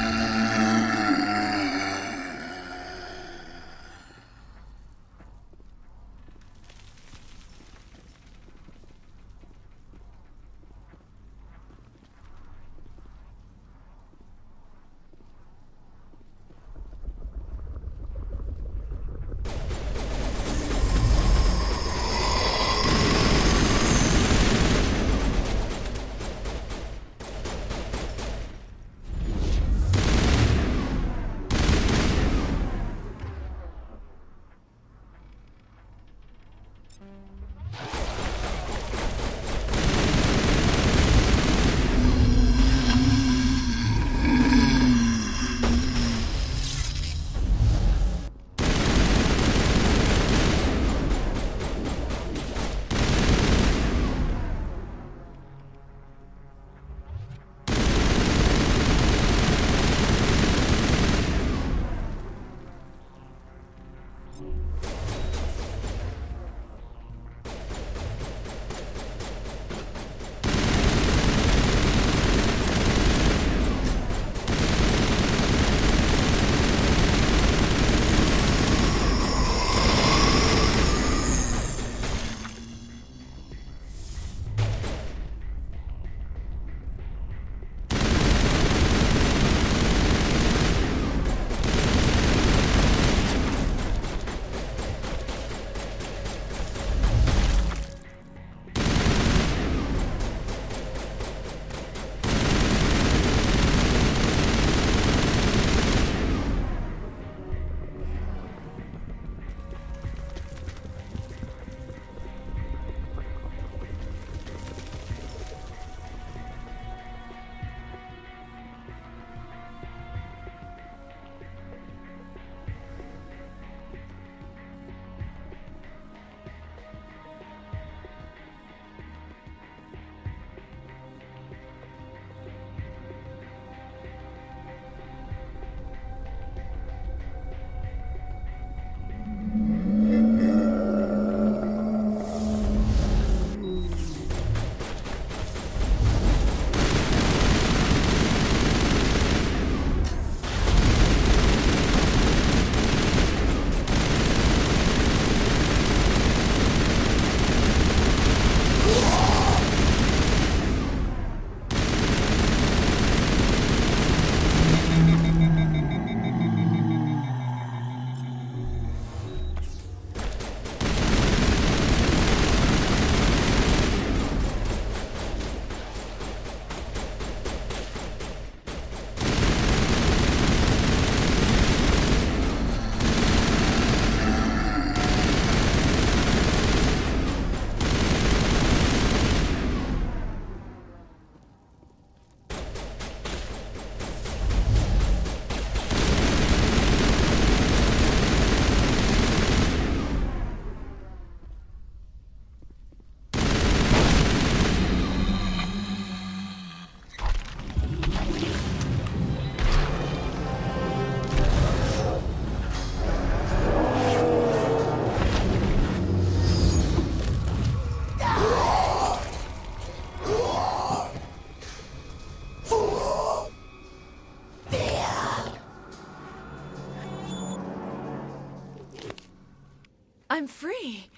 I'm free.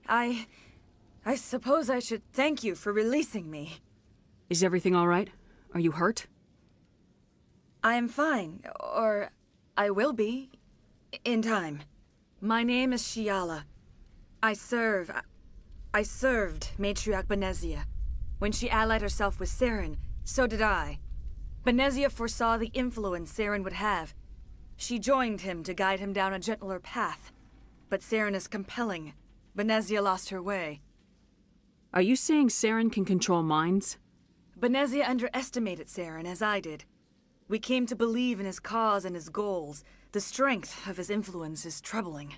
I suppose I should thank you for releasing me. Is everything all right? Are you hurt? I am fine, or I will be, in time. My name is Shiala. I served Matriarch Benezia. When she allied herself with Saren, so did I. Benezia foresaw the influence Saren would have. She joined him to guide him down a gentler path. But Saren is compelling. Benezia lost her way. Are you saying Saren can control minds? Benezia underestimated Saren, as I did. We came to believe in his cause and his goals. The strength of his influence is troubling.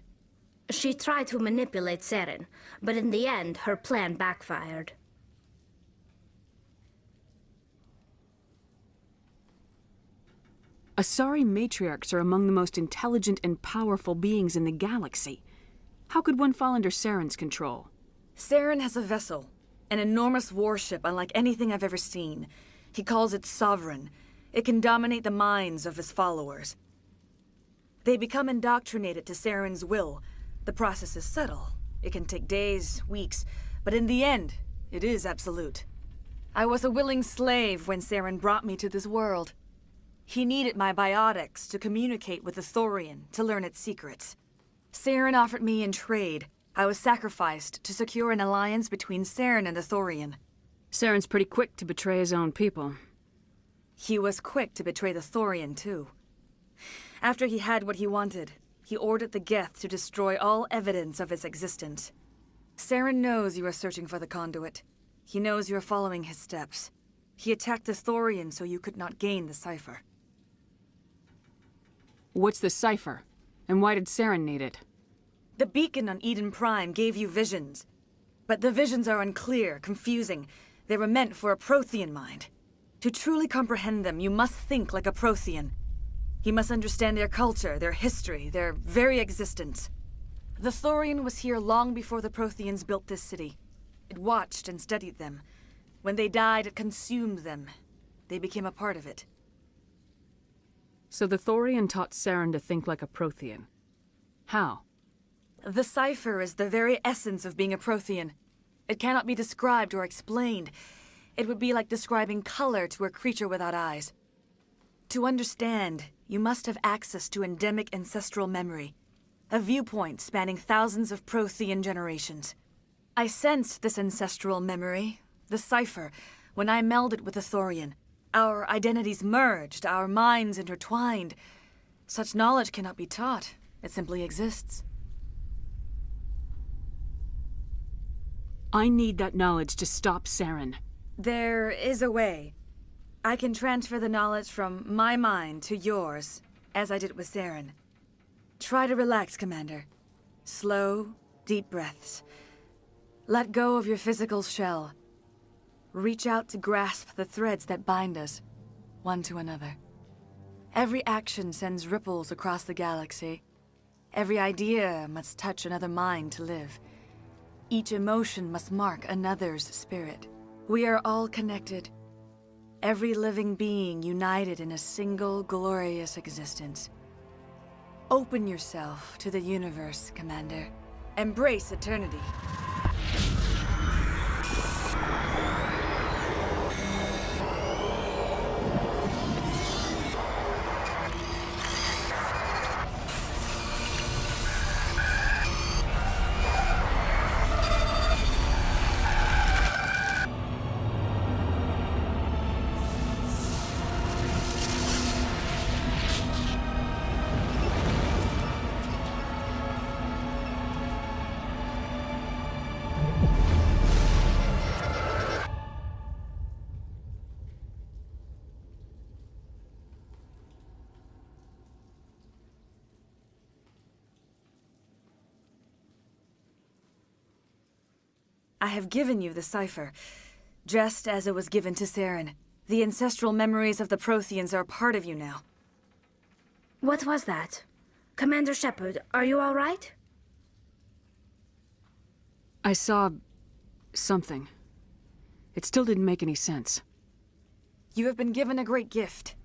She tried to manipulate Saren, but in the end, her plan backfired. Asari matriarchs are among the most intelligent and powerful beings in the galaxy. How could one fall under Saren's control? Saren has a vessel, an enormous warship unlike anything I've ever seen. He calls it Sovereign. It can dominate the minds of his followers. They become indoctrinated to Saren's will. The process is subtle. It can take days, weeks, but in the end, it is absolute. I was a willing slave when Saren brought me to this world. He needed my biotics to communicate with the Thorian, to learn its secrets. Saren offered me in trade. I was sacrificed to secure an alliance between Saren and the Thorian. Saren's pretty quick to betray his own people. He was quick to betray the Thorian, too. After he had what he wanted, he ordered the Geth to destroy all evidence of its existence. Saren knows you are searching for the conduit. He knows you are following his steps. He attacked the Thorian so you could not gain the cipher. What's the cipher? And why did Saren need it? The beacon on Eden Prime gave you visions. But the visions are unclear, confusing. They were meant for a Prothean mind. To truly comprehend them, you must think like a Prothean. You must understand their culture, their history, their very existence. The Thorian was here long before the Protheans built this city. It watched and studied them. When they died, it consumed them. They became a part of it. So the Thorian taught Saren to think like a Prothean. How? The cipher is the very essence of being a Prothean. It cannot be described or explained. It would be like describing color to a creature without eyes. To understand, you must have access to endemic ancestral memory, a viewpoint spanning thousands of Prothean generations. I sensed this ancestral memory, the cipher, when I melded with the Thorian. Our identities merged, our minds intertwined. Such knowledge cannot be taught. It simply exists. I need that knowledge to stop Saren. There is a way. I can transfer the knowledge from my mind to yours, as I did with Saren. Try to relax, Commander. Slow, deep breaths. Let go of your physical shell. Reach out to grasp the threads that bind us, one to another. Every action sends ripples across the galaxy. Every idea must touch another mind to live. Each emotion must mark another's spirit. We are all connected. Every living being united in a single glorious existence. Open yourself to the universe, Commander. Embrace eternity. I have given you the cipher, just as it was given to Saren. The ancestral memories of the Protheans are part of you now. What was that? Commander Shepard, are you all right? I saw something. It still didn't make any sense. You have been given a great gift.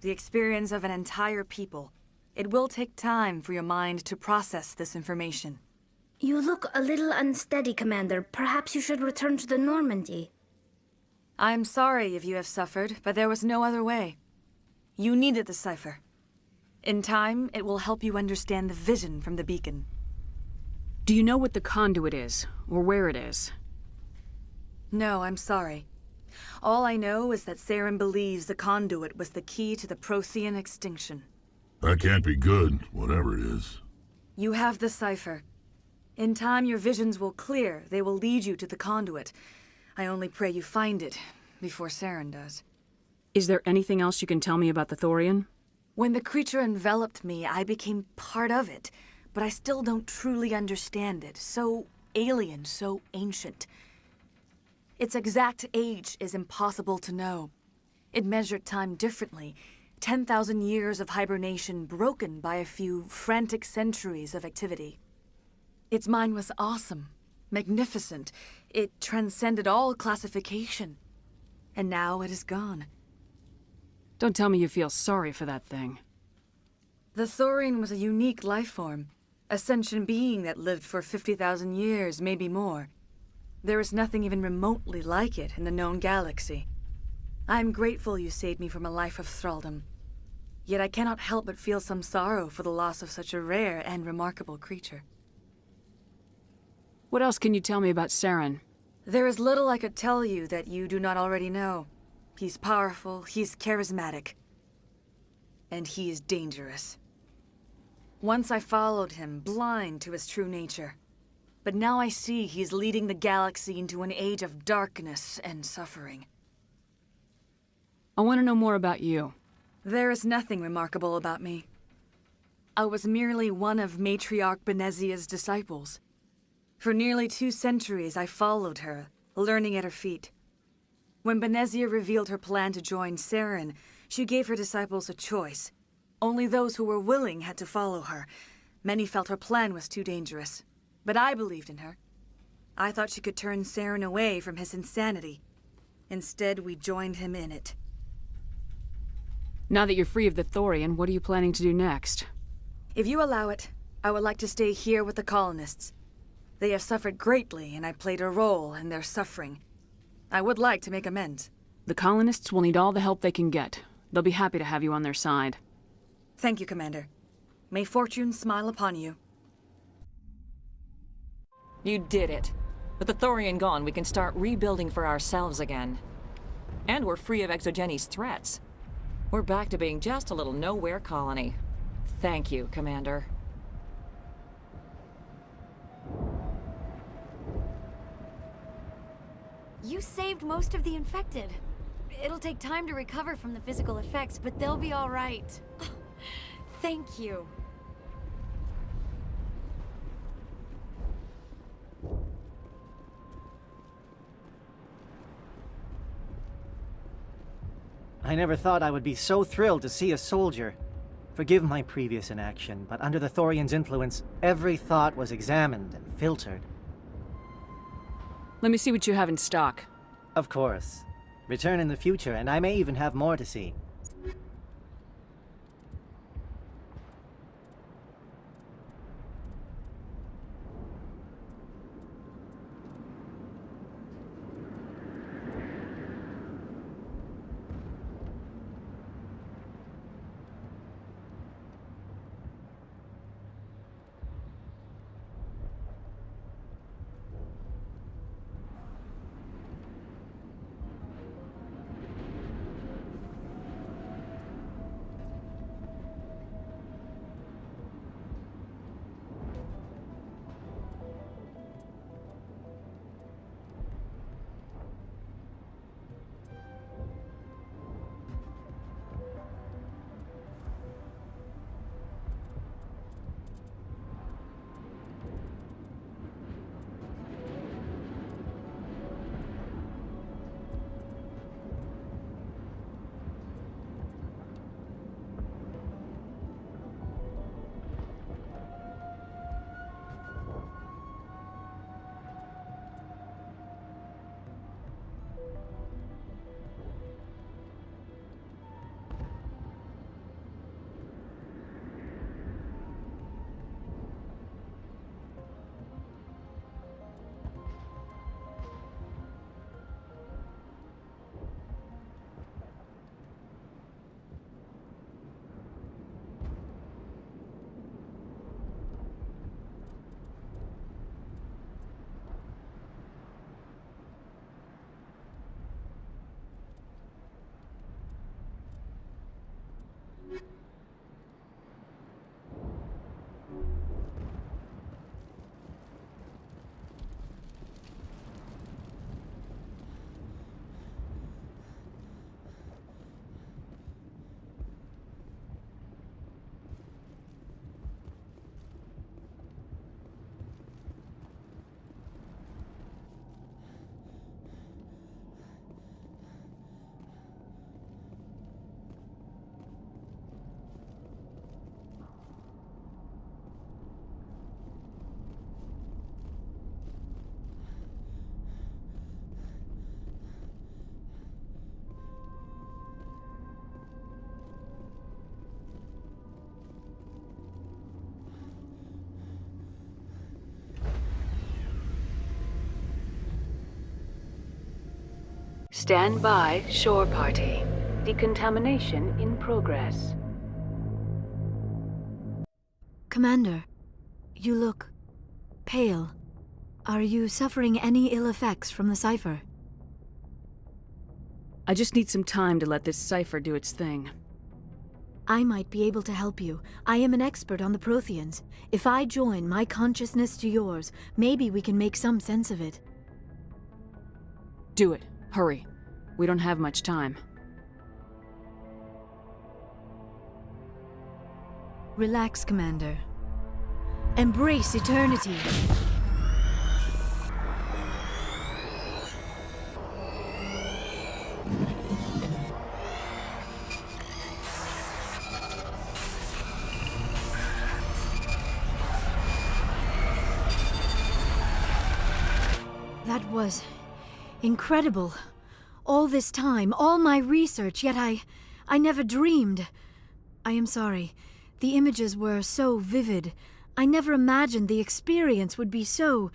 The experience of an entire people. It will take time for your mind to process this information. You look a little unsteady, Commander. Perhaps you should return to the Normandy. I'm sorry if you have suffered, but there was no other way. You needed the cipher. In time, it will help you understand the vision from the beacon. Do you know what the conduit is, or where it is? No, I'm sorry. All I know is that Saren believes the conduit was the key to the Prothean extinction. That can't be good, whatever it is. You have the cipher. In time, your visions will clear. They will lead you to the conduit. I only pray you find it before Saren does. Is there anything else you can tell me about the Thorian? When the creature enveloped me, I became part of it, but I still don't truly understand it. So alien, so ancient. Its exact age is impossible to know. It measured time differently. 10,000 years of hibernation broken by a few frantic centuries of activity. Its mind was awesome, magnificent. It transcended all classification. And now it is gone. Don't tell me you feel sorry for that thing. The Thorian was a unique life form. A sentient being that lived for 50,000 years, maybe more. There is nothing even remotely like it in the known galaxy. I am grateful you saved me from a life of thraldom. Yet I cannot help but feel some sorrow for the loss of such a rare and remarkable creature. What else can you tell me about Saren? There is little I could tell you that you do not already know. He's powerful, he's charismatic, and he is dangerous. Once I followed him, blind to his true nature. But now I see he's leading the galaxy into an age of darkness and suffering. I want to know more about you. There is nothing remarkable about me. I was merely one of Matriarch Benezia's disciples. For nearly 2 centuries I followed her, learning at her feet. When Benezia revealed her plan to join Saren, she gave her disciples a choice. Only those who were willing had to follow her. Many felt her plan was too dangerous. But I believed in her. I thought she could turn Saren away from his insanity. Instead, we joined him in it. Now that you're free of the Thorian, what are you planning to do next? If you allow it, I would like to stay here with the colonists. They have suffered greatly, and I played a role in their suffering. I would like to make amends. The colonists will need all the help they can get. They'll be happy to have you on their side. Thank you, Commander. May fortune smile upon you. You did it. With the Thorian gone, we can start rebuilding for ourselves again. And we're free of Exogeni's threats. We're back to being just a little nowhere colony. Thank you, Commander. You saved most of the infected. It'll take time to recover from the physical effects, but they'll be all right. Thank you. I never thought I would be so thrilled to see a soldier. Forgive my previous inaction, but under the Thorian's influence, every thought was examined and filtered. Let me see what you have in stock. Of course. Return in the future, and I may even have more to see. Stand by, shore party. Decontamination in progress. Commander, you look pale. Are you suffering any ill effects from the cipher? I just need some time to let this cipher do its thing. I might be able to help you. I am an expert on the Protheans. If I join my consciousness to yours, maybe we can make some sense of it. Do it. Hurry. We don't have much time. Relax, Commander. Embrace eternity. That was incredible. All this time, all my research, yet I never dreamed. I am sorry. The images were so vivid. I never imagined the experience would be so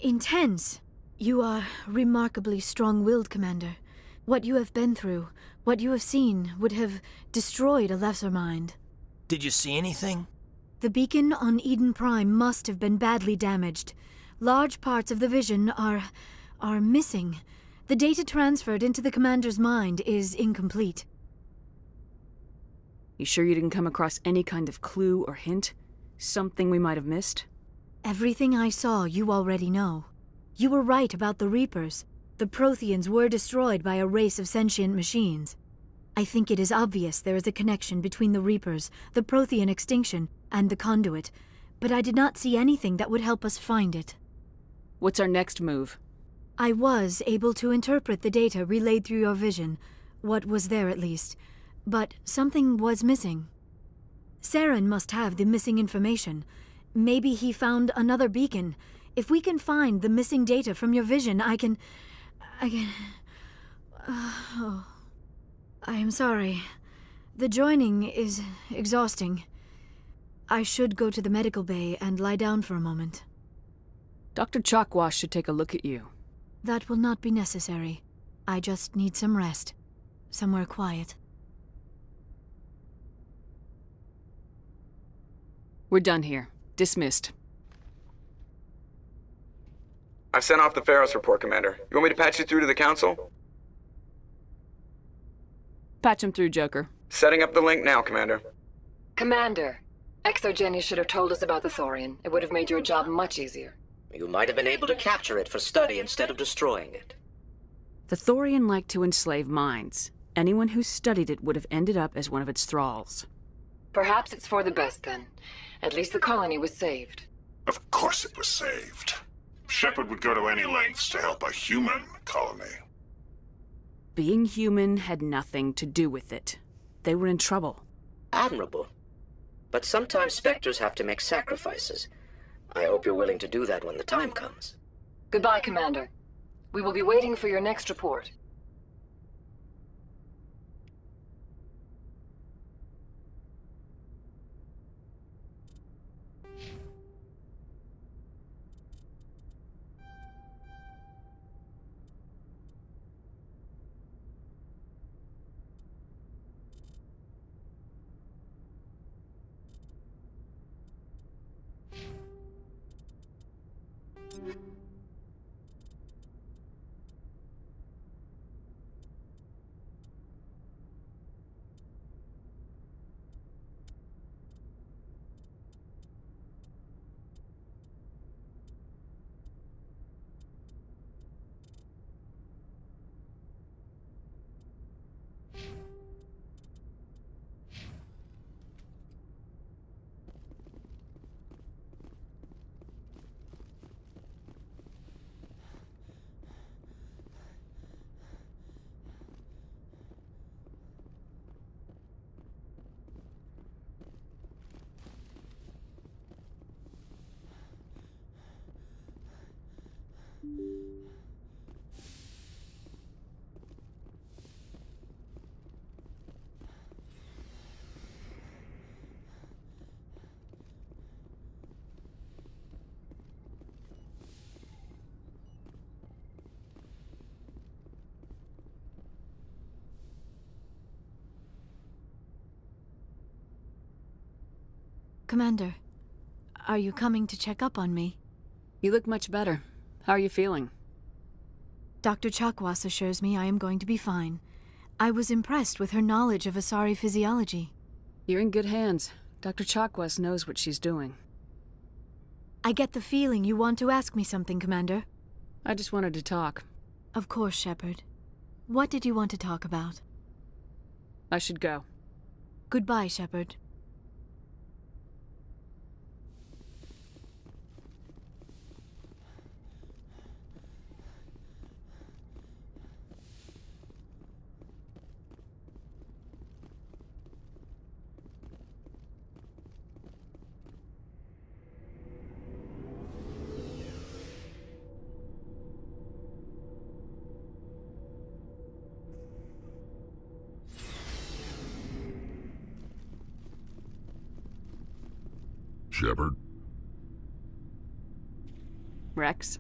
intense. You are remarkably strong-willed, Commander. What you have been through, what you have seen, would have destroyed a lesser mind. Did you see anything? The beacon on Eden Prime must have been badly damaged. Large parts of the vision are missing. The data transferred into the Commander's mind is incomplete. You sure you didn't come across any kind of clue or hint? Something we might have missed? Everything I saw you already know. You were right about the Reapers. The Protheans were destroyed by a race of sentient machines. I think it is obvious there is a connection between the Reapers, the Prothean extinction, and the Conduit, but I did not see anything that would help us find it. What's our next move? I was able to interpret the data relayed through your vision, what was there at least, but something was missing. Saren must have the missing information. Maybe he found another beacon. If we can find the missing data from your vision, I can... I am sorry. The joining is exhausting. I should go to the medical bay and lie down for a moment. Dr. Chalkwash should take a look at you. That will not be necessary. I just need some rest. Somewhere quiet. We're done here. Dismissed. I've sent off the Pharos report, Commander. You want me to patch you through to the Council? Patch him through, Joker. Setting up the link now, Commander. Commander, Exogeny should have told us about the Thorian. It would have made your job much easier. You might have been able to capture it for study instead of destroying it. The Thorian liked to enslave minds. Anyone who studied it would have ended up as one of its thralls. Perhaps it's for the best, then. At least the colony was saved. Of course it was saved. Shepard would go to any lengths to help a human colony. Being human had nothing to do with it. They were in trouble. Admirable. But sometimes Spectres have to make sacrifices. I hope you're willing to do that when the time comes. Goodbye, Commander. We will be waiting for your next report. Commander, are you coming to check up on me? You look much better. How are you feeling? Dr. Chakwas assures me I am going to be fine. I was impressed with her knowledge of Asari physiology. You're in good hands. Dr. Chakwas knows what she's doing. I get the feeling you want to ask me something, Commander. I just wanted to talk. Of course, Shepard. What did you want to talk about? I should go. Goodbye, Shepard. Shepard? Rex?